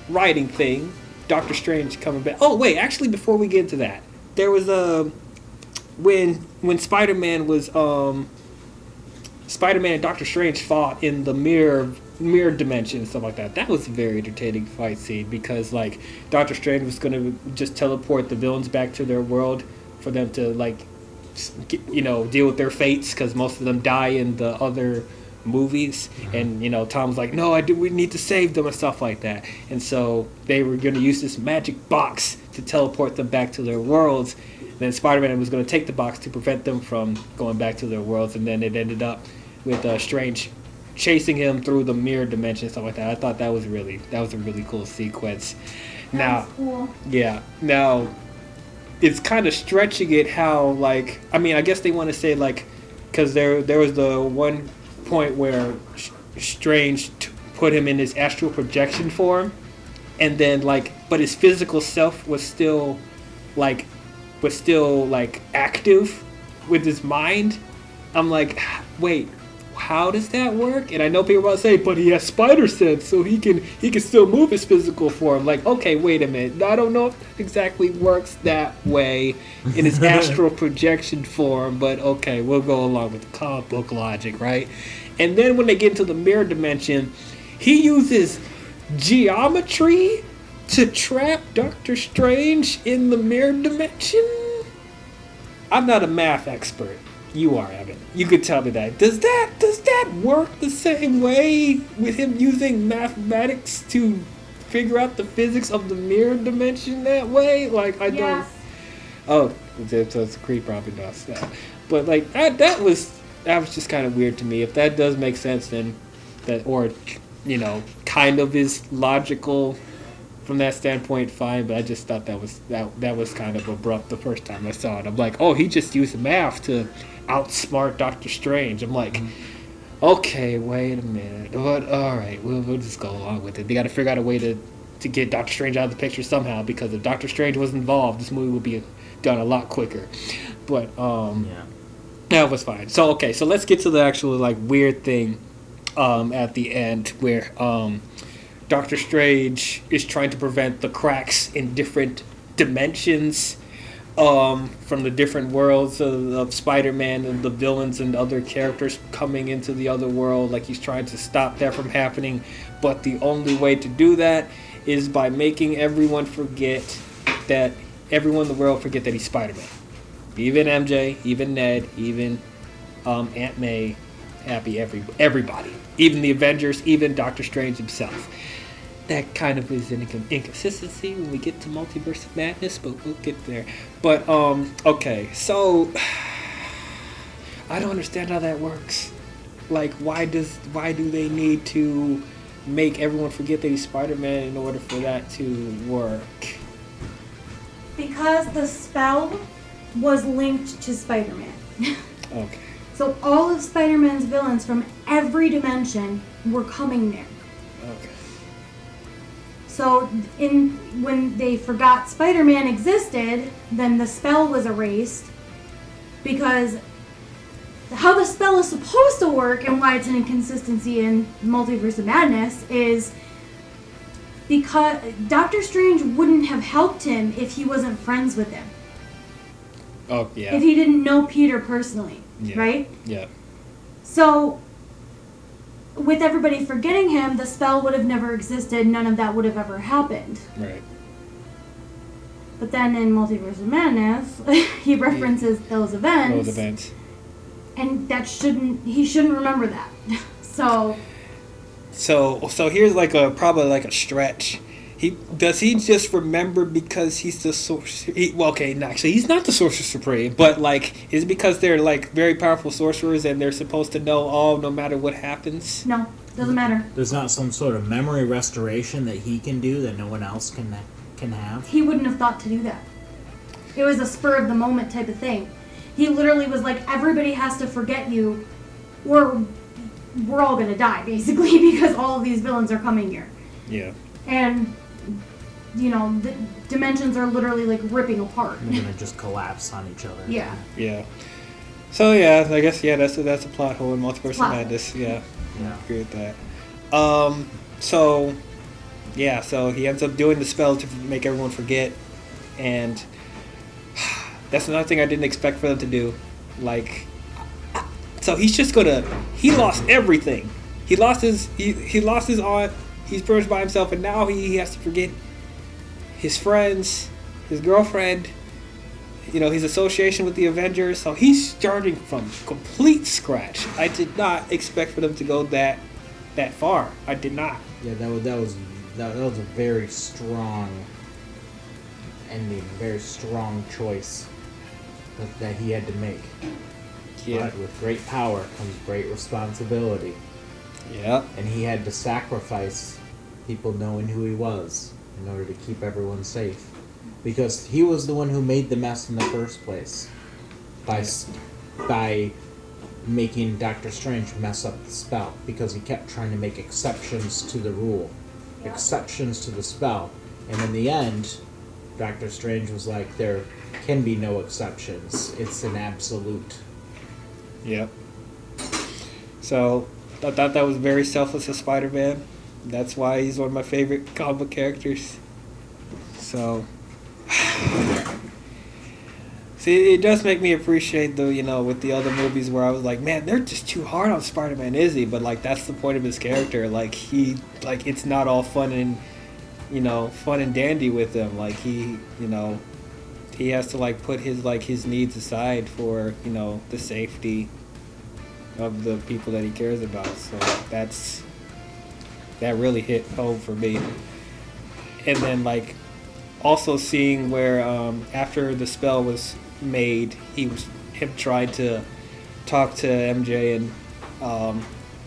writing thing. Doctor Strange coming back. Oh wait, actually, before we get into that, there was when Spider-Man and Doctor Strange fought in the mirror dimension and stuff like that. That was a very entertaining fight scene because Doctor Strange was going to just teleport the villains back to their world for them to deal with their fates because most of them die in the other movies. And Tom's like, no, we need to save them and stuff like that. And so they were going to use this magic box to teleport them back to their worlds. Then Spider-Man was going to take the box to prevent them from going back to their worlds, and then it ended up with Strange chasing him through the mirror dimension and stuff like that. I thought that was a really cool sequence. That was cool. Yeah. Now, it's kind of stretching it how, I guess they want to say, because there was the one point where Strange put him in his astral projection form, and then, but his physical self was still active with his mind. I'm like, wait, how does that work? And I know people are about to say, but he has spider sense, so he can still move his physical form. Like, okay, wait a minute. I don't know if that exactly works that way in his astral projection form, but okay, we'll go along with the comic book logic, right? And then when they get into the mirror dimension, he uses geometry to trap Doctor Strange in the mirror dimension? I'm not a math expert. You are, Evan. You could tell me that. Does that work the same way with him using mathematics to figure out the physics of the mirror dimension that way? Don't. Oh, so Creed probably does that. But that was just kind of weird to me. If that does make sense, then kind of is logical from that standpoint, fine. But I just thought that was kind of abrupt the first time I saw it. I'm like, oh, he just used math to outsmart Doctor Strange. I'm like, Okay, wait a minute. But all right, we'll just go along with it. They got to figure out a way to get Doctor Strange out of the picture somehow, because if Doctor Strange was involved, this movie would be done a lot quicker. But Yeah. that was fine. So okay, so let's get to the actual like weird thing at the end where Doctor Strange is trying to prevent the cracks in different dimensions from the different worlds of Spider-Man and the villains and other characters coming into the other world. Like, he's trying to stop that from happening, but the only way to do that is by making everyone forget that everyone in the world forget that he's Spider-Man. Even MJ, even Ned, even Aunt May, everybody, even the Avengers, even Doctor Strange himself. That kind of is an inconsistency when we get to Multiverse of Madness, but we'll get there. But okay, so I don't understand how that works. Like, why do they need to make everyone forget that he's Spider-Man in order for that to work? Because the spell was linked to Spider-Man. Okay. So all of Spider-Man's villains from every dimension were coming there. Okay. So when they forgot Spider-Man existed, then the spell was erased, because how the spell is supposed to work and why it's an inconsistency in Multiverse of Madness is because Doctor Strange wouldn't have helped him if he wasn't friends with him. Oh, yeah. If he didn't know Peter personally, Yeah. right? Yeah. So with everybody forgetting him, the spell would have never existed. None of that would have ever happened. Right. But then in Multiverse of Madness, he references those events. Those events. And he shouldn't remember that. So here's like probably like a stretch. Does he just remember because he's the sorcerer? Actually, he's not the Sorcerer Supreme, but like, is it because they're like very powerful sorcerers and they're supposed to know all no matter what happens? no, doesn't matter. There's not some sort of memory restoration that he can do that no one else can have. He wouldn't have thought to do that. It was a spur of the moment type of thing. He literally was like, everybody has to forget you, or we're all gonna die, basically, because all of these villains are coming here. Yeah. And the dimensions are literally like ripping apart. They're gonna just collapse on each other. Yeah. Yeah. So yeah, I guess that's a plot hole in Multiverse of Madness. Yeah. Yeah. I agree with that. So he ends up doing the spell to make everyone forget, and that's another thing I didn't expect for them to do. Like, so he's just he lost everything. He lost his aunt. He's pretty much by himself, and now he has to forget his friends, his girlfriend, his association with the Avengers. So he's starting from complete scratch. I did not expect for them to go that far. I did not. Yeah, that was a very strong ending, very strong choice that he had to make. Yeah. But with great power comes great responsibility. Yeah. And he had to sacrifice people knowing who he was in order to keep everyone safe. Because he was the one who made the mess in the first place. By making Doctor Strange mess up the spell. Because he kept trying to make exceptions to the rule. Exceptions to the spell. And in the end, Doctor Strange was like, there can be no exceptions. It's an absolute. Yep. So I thought that was very selfless of Spider-Man. That's why he's one of my favorite comic book characters. So, see, it does make me appreciate with the other movies where I was like, man, they're just too hard on Spider-Man, is he? But like, that's the point of his character. Like, it's not all fun and dandy with him. Like, he has to like put his needs aside for the safety of the people that he cares about. So that really hit home for me. And then like also seeing where after the spell was made, him tried to talk to MJ and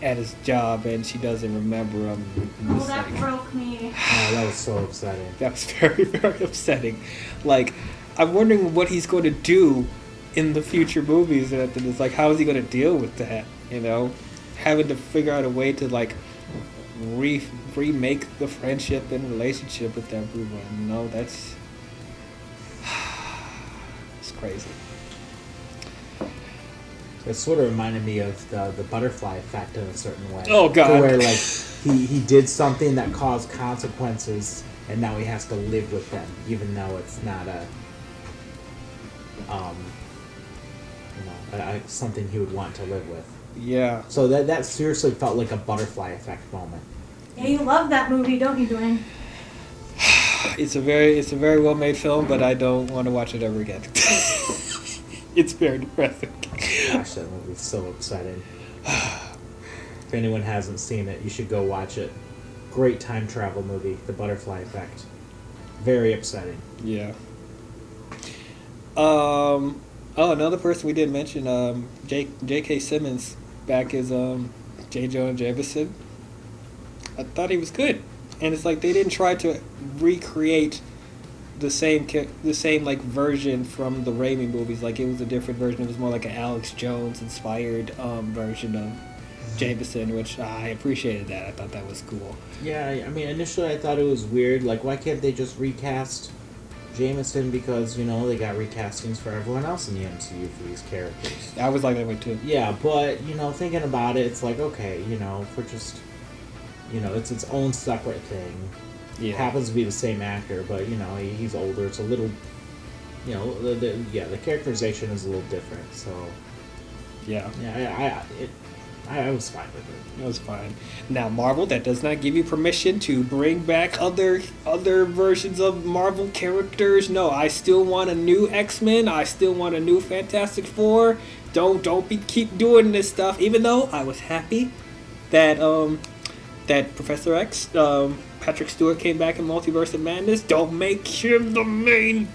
at his job, and she doesn't remember him. Well, that broke me. Oh, that was so upsetting. That was very, very upsetting. Like, I'm wondering what he's going to do in the future movies. And it's like, how is he going to deal with that? having to figure out a way to like remake the friendship and relationship with everyone. You know, that's it's crazy. It sort of reminded me of the butterfly effect in a certain way. Oh, God. To where like he did something that caused consequences, and now he has to live with them, even though it's not something he would want to live with. Yeah. So that seriously felt like a butterfly effect moment. Yeah, you love that movie, don't you, Dwayne? It's a very well made film, but I don't want to watch it ever again. It's very depressing. Gosh, that movie's so exciting. If anyone hasn't seen it, you should go watch it. Great time travel movie, The Butterfly Effect. Very exciting. Yeah. Another person we didn't mention, J.K. Simmons back as J. Jonah Jameson. I thought he was good, and it's like they didn't try to recreate the same like version from the Raimi movies. Like it was a different version. It was more like an Alex Jones inspired version of Jameson, which I appreciated that. I thought that was cool. Yeah, I mean, initially I thought it was weird. Like, why can't they just recast Jameson? Because, you know, they got recastings for everyone else in the MCU for these characters. I was like that way too. Yeah, but, you know, thinking about it, it's like, okay, you know, if we're just, you know, it's its own separate thing. Yeah. It happens to be the same actor, but, you know, he's older. It's a little, you know, the characterization is a little different, so. Yeah. Yeah, I was fine with it. It was fine. Now, Marvel, that does not give you permission to bring back other versions of Marvel characters. No, I still want a new X-Men. I still want a new Fantastic Four. Don't keep doing this stuff. Even though I was happy that that Professor X, Patrick Stewart came back in Multiverse of Madness. Don't make him the main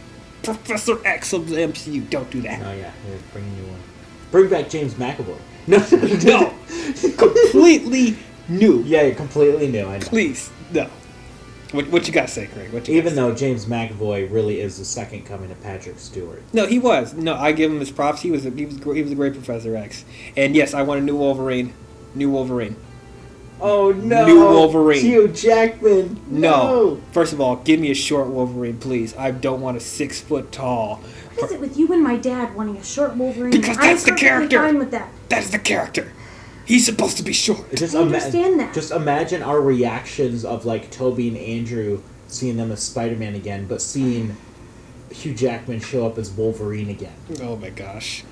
Professor X of the MCU. Don't do that. Oh yeah, bring a new one. Bring back James McAvoy. No, completely new. Yeah, completely new. I know. Please, no. What you got to say, Craig? Even though James McAvoy really is the second coming of Patrick Stewart. No, he was. No, I give him his props. He was a great Professor X. And yes, I want a new Wolverine. Oh no! New Wolverine. Hugh Jackman. No. First of all, give me a short Wolverine, please. I don't want a 6 foot tall. What is it with you and my dad wanting a short Wolverine? Because that's the character. I'm fine with that. That's the character. He's supposed to be short. I understand that. Just imagine our reactions of like Toby and Andrew seeing them as Spider-Man again, but seeing Hugh Jackman show up as Wolverine again. Oh my gosh.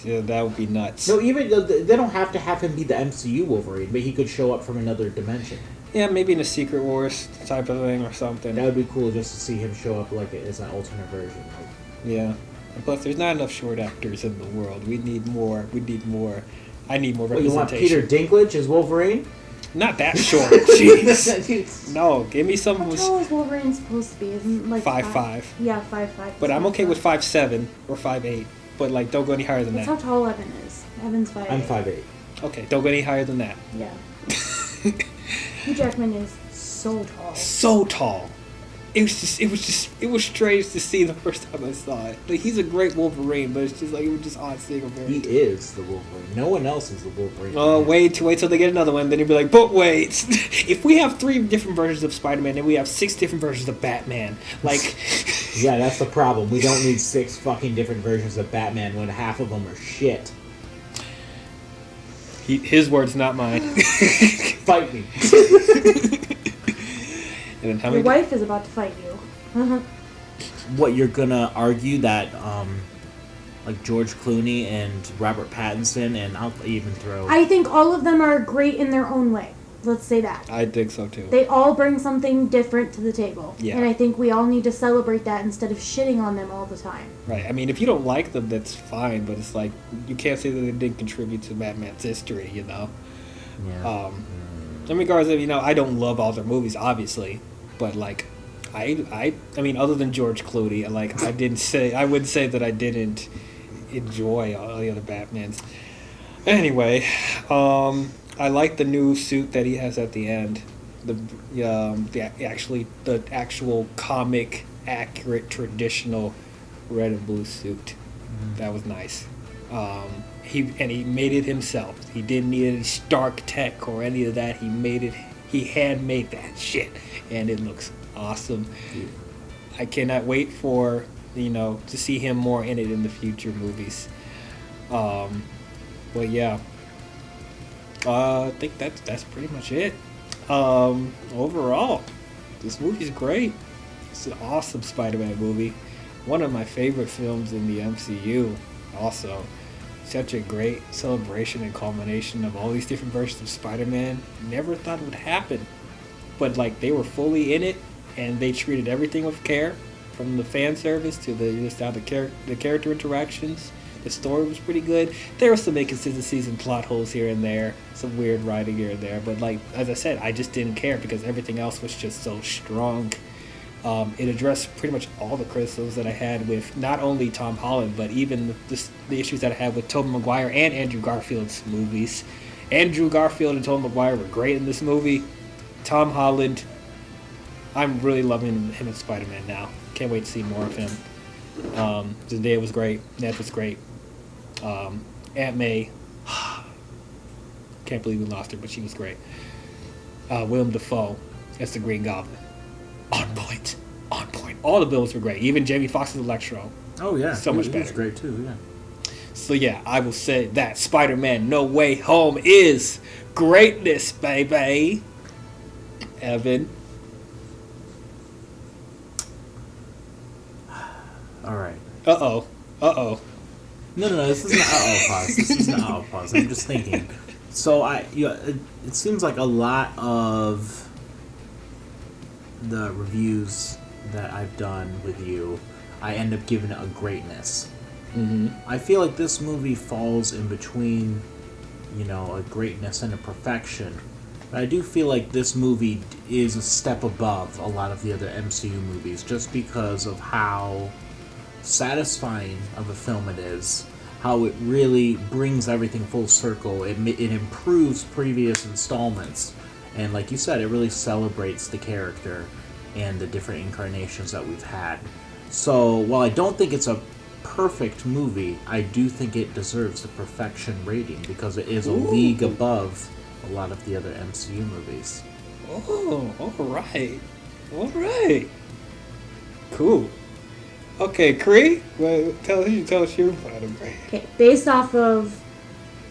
Yeah, that would be nuts. No, even they don't have to have him be the MCU Wolverine, but he could show up from another dimension. Yeah, maybe in a Secret Wars type of thing or something. That would be cool just to see him show up like as an alternate version. Yeah. And plus, there's not enough short actors in the world. We need more. I need more representation. You want Peter Dinklage as Wolverine? Not that short. Jeez. No, give me some. How tall is Wolverine supposed to be? Isn't like 5'5". Yeah, 5'5". But I'm okay with 5'7" or 5'8". But like, don't go any higher than That's that. how tall Evan is. Evan's 5'8". I'm 5'8". Okay, don't go any higher than that. Yeah. Hugh Jackman is so tall. So tall. It was strange to see the first time I saw it. Like, he's a great Wolverine, but it's just like, it was just odd seeing him very. He is the Wolverine. No one else is the Wolverine. Oh, wait till they get another one. Then you'll be like, but wait, if we have 3 different versions of Spider-Man, then we have 6 different versions of Batman. Like, yeah, that's the problem. We don't need 6 fucking different versions of Batman when half of them are shit. His words, not mine. Fight me. And then how Your many? wife is about to fight you. What, you're gonna argue that like George Clooney and Robert Pattinson, and I'll even throw I think all of them are great in their own way. Let's say that. I think so too. They all bring something different to the table. Yeah. And I think we all need to celebrate that instead of shitting on them all the time. Right. I mean, if you don't like them, that's fine. But it's like, you can't say that they didn't contribute to Batman's history. You know. yeah. In regards of, I don't love all their movies, obviously, but like, I mean, other than George Clooney, like, I wouldn't say that I didn't enjoy all the other Batmans. Anyway, I like the new suit that he has at the end, the actual comic accurate traditional red and blue suit. That was nice. He made it himself. He didn't need any Stark tech or any of that. He made it. He handmade that shit, and it looks awesome. Yeah. I cannot wait for to see him more in it in the future movies. But yeah, I think that's pretty much it. Overall, this movie's great. It's an awesome Spider-Man movie. One of my favorite films in the MCU. Also, such a great celebration and culmination of all these different versions of Spider-Man. Never thought it would happen, but like they were fully in it, and they treated everything with care, from the fan service to the character interactions. The story was pretty good. There were some inconsistencies and plot holes here and there, some weird writing here and there, but like as I said, I just didn't care because everything else was just so strong. It addressed pretty much all the criticisms that I had with not only Tom Holland, but even the issues that I had with Tobey Maguire and Andrew Garfield's movies. Andrew Garfield and Tobey Maguire were great in this movie. Tom Holland, I'm really loving him as Spider-Man now. Can't wait to see more of him. Zendaya was great. Ned was great. Aunt May, can't believe we lost her, but she was great. Willem Dafoe as the Green Goblin. On point. All the villains were great. Even Jamie Foxx's Electro. Oh yeah, so much better. He was great too. Yeah. So yeah, I will say that Spider-Man: No Way Home is greatness, baby. Evan. All right. Uh oh. No. This isn't an pause. This isn't an pause. I'm just thinking. So it seems like a lot of the reviews that I've done with you, I end up giving it a greatness. Mm-hmm. I feel like this movie falls in between, a greatness and a perfection. But I do feel like this movie is a step above a lot of the other MCU movies, just because of how satisfying of a film it is, how it really brings everything full circle. It improves previous installments, and like you said, it really celebrates the character and the different incarnations that we've had. So while I don't think it's a perfect movie, I do think it deserves the perfection rating because it is a league above a lot of the other MCU movies. Oh, all right. Cool. Okay, Cree, well, tell us your final grade. Okay, based off of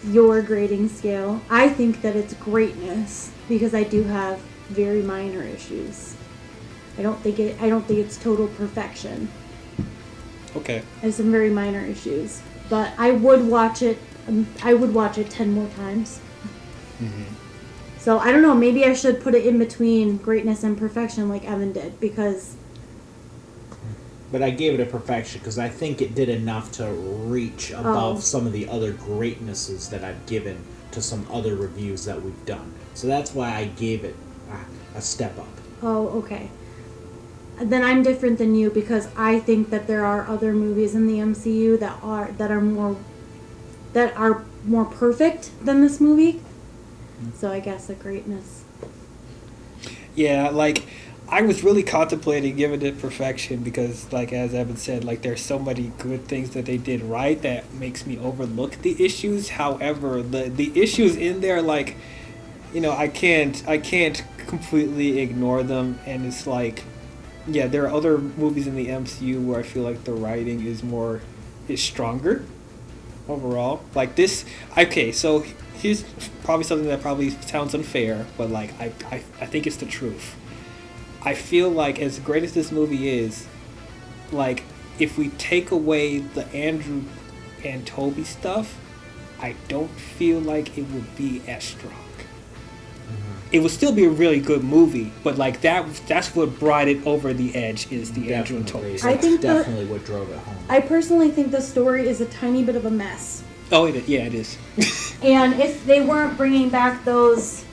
your grading scale, I think that it's greatness because I do have very minor issues. I don't think it's total perfection. Okay. I have some very minor issues, but I would watch it. I would watch it 10 more times. Mm-hmm. So I don't know. Maybe I should put it in between greatness and perfection, like Evan did, because. But I gave it a perfection because I think it did enough to reach above some of the other greatnesses that I've given to some other reviews that we've done. So that's why I gave it a step up. Oh, okay. Then I'm different than you because I think that there are other movies in the MCU that are more perfect than this movie. So I guess a greatness. Yeah, like I was really contemplating giving it perfection because, like as Evan said, like there's so many good things that they did right that makes me overlook the issues. However, the issues in there, like, I can't completely ignore them, and it's like, yeah, there are other movies in the MCU where I feel like the writing is stronger overall. Like this, okay, so here's probably something that probably sounds unfair, but like I think it's the truth. I feel like as great as this movie is, like if we take away the Andrew and Toby stuff, I don't feel like it would be as strong. It would still be a really good movie, but like that's what brought it over the edge is the Andrew and Toby. I think definitely what drove it home. I personally think the story is a tiny bit of a mess. Oh, it is. And if they weren't bringing back those,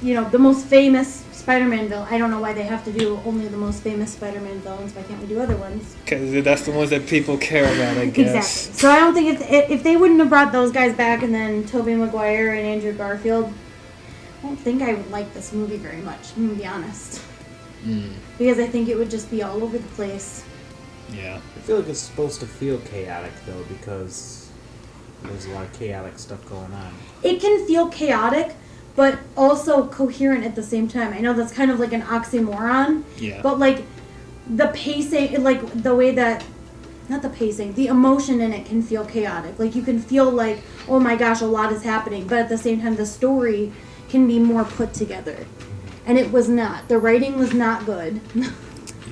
the most famous Spider-Man villain, I don't know why they have to do only the most famous Spider-Man villains. Why can't we do other ones? Because that's the ones that people care about, I guess. Exactly. So I don't think if they wouldn't have brought those guys back and then Tobey Maguire and Andrew Garfield, I don't think I would like this movie very much, I'm going to be honest. Because I think it would just be all over the place. Yeah. I feel like it's supposed to feel chaotic, though, because There's a lot of chaotic stuff going on. It can feel chaotic, but also coherent at the same time. I know that's kind of like an oxymoron. Yeah. But like the pacing, like the way that, not the pacing, the emotion in it can feel chaotic. Like you can feel like, oh my gosh, a lot is happening. But at the same time, the story can be more put together. And it was not. The writing was not good.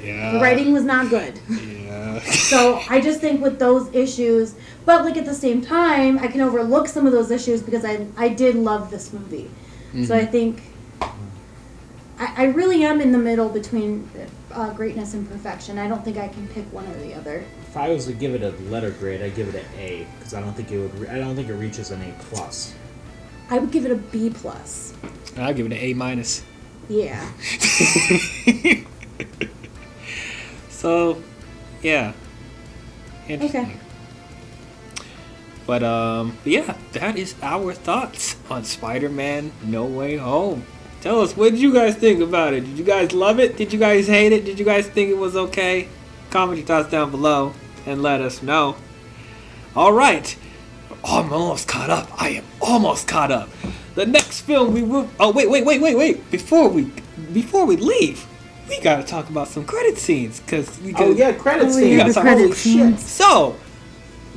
Yeah. The writing was not good. Yeah. So I just think with those issues, but like at the same time, I can overlook some of those issues because I did love this movie. Mm-hmm. So I think I really am in the middle between greatness and perfection. I don't think I can pick one or the other. If I was to give it a letter grade, I'd give it an A because I don't think it would. I don't think it reaches an A plus. I would give it a B plus. I'll give it an A minus. Yeah. So, yeah. Interesting. Okay. But yeah, that is our thoughts on Spider-Man No Way Home. Tell us, what did you guys think about it? Did you guys love it? Did you guys hate it? Did you guys think it was okay? Comment your thoughts down below and let us know. All right. Oh, I'm almost caught up. I am almost caught up. The next film we will... Oh, wait. Before we leave, we got to talk about some credit scenes. Oh, yeah, credit scene. Yeah, the credit scenes. So,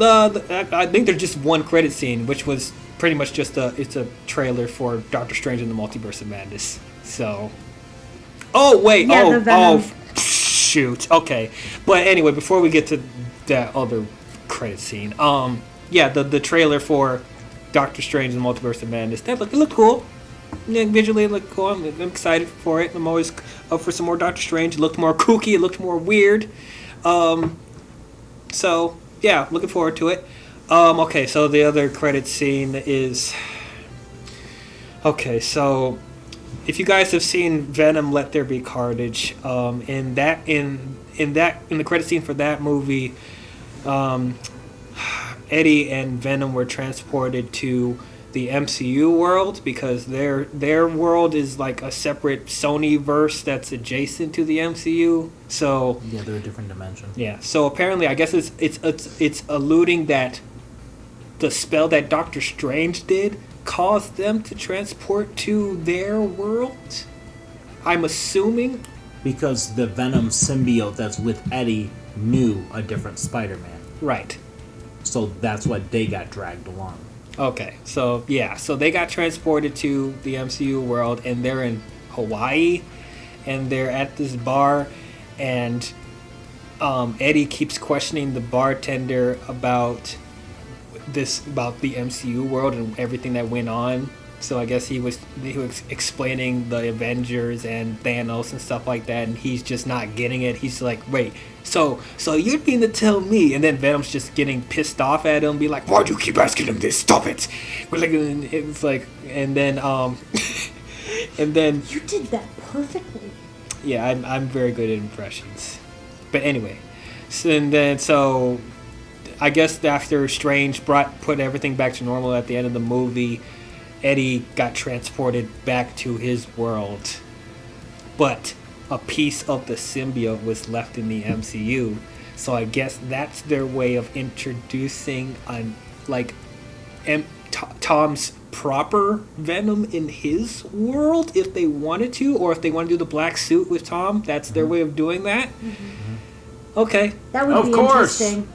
I think there's just one credit scene, which was pretty much just it's a trailer for Doctor Strange in the Multiverse of Madness. So, oh wait, Yeah, shoot, okay. But anyway, before we get to that other credit scene, yeah, the trailer for Doctor Strange in the Multiverse of Madness, it looked cool. Yeah, visually it looked cool. I'm excited for it. I'm always up for some more Doctor Strange. It looked more kooky. It looked more weird. So yeah, looking forward to it. Okay, so the other credit scene is... Okay, so if you guys have seen Venom Let There Be Carnage, in the credit scene for that movie, Eddie and Venom were transported to the MCU world because their world is like a separate Sony verse that's adjacent to the MCU. So yeah, they're a different dimension. yeah, so apparently, I guess it's alluding that the spell that Doctor Strange did caused them to transport to their world. I'm assuming Because the Venom symbiote that's with Eddie knew a different Spider-Man. right. So that's why they got dragged along. Okay, so yeah, so they got transported to the MCU world, and they're in Hawaii, and they're at this bar, and Eddie keeps questioning the bartender about the MCU world and everything that went on. So I guess he was explaining the Avengers and Thanos and stuff like that, and he's just not getting it. He's like, wait, so you mean to tell me? And then Venom's just getting pissed off at him, be like, why do you keep asking him this? Stop it! We're like, it's like, and then and then You did that perfectly. yeah, I'm very good at impressions. But anyway, so I guess after Strange put everything back to normal at the end of the movie, Eddie got transported back to his world. But a piece of the symbiote was left in the MCU. So I guess that's their way of introducing Tom's proper Venom in his world, if they wanted to, or if they want to do the black suit with Tom. That's their way of doing that. Okay. That would Of be course. interesting.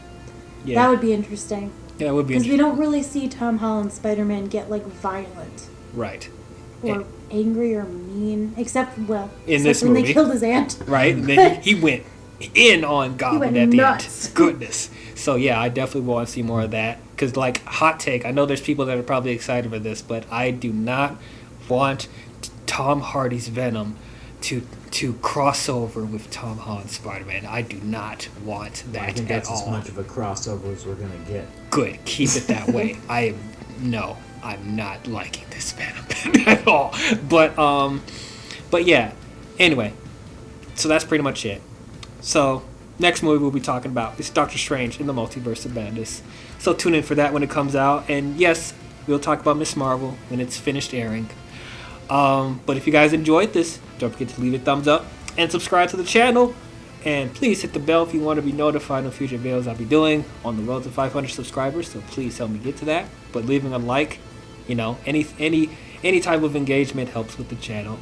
Yeah. That would be interesting. Yeah, it would be Because we interesting. don't really see Tom Holland's Spider-Man get like violent Right. or angry or mean, except In except this when movie. they killed his aunt. Right? And then he went in on Goblin went at the nuts. end. Goodness. So yeah, I definitely want to see more of that. Because like, hot take, I know there's people that are probably excited for this, but I do not want Tom Hardy's Venom to cross over with Tom Holland's Spider-Man. I do not want I that think at that's as all. much of a crossover as we're gonna get. Good. Keep it that way. I'm not liking this Venom at all. But yeah. Anyway, so that's pretty much it. So next movie we'll be talking about is Doctor Strange in the Multiverse of Madness. So tune in for that when it comes out. And yes, we'll talk about Miss Marvel when it's finished airing. But if you guys enjoyed this, don't forget to leave a thumbs up and subscribe to the channel. And please hit the bell if you want to be notified of future videos I'll be doing on the road to 500 subscribers. So please help me get to that. But leaving a like, any type of engagement helps with the channel.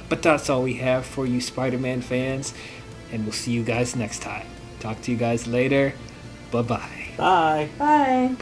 But that's all we have for you Spider-Man fans. And we'll see you guys next time. Talk to you guys later. Bye-bye. Bye. Bye.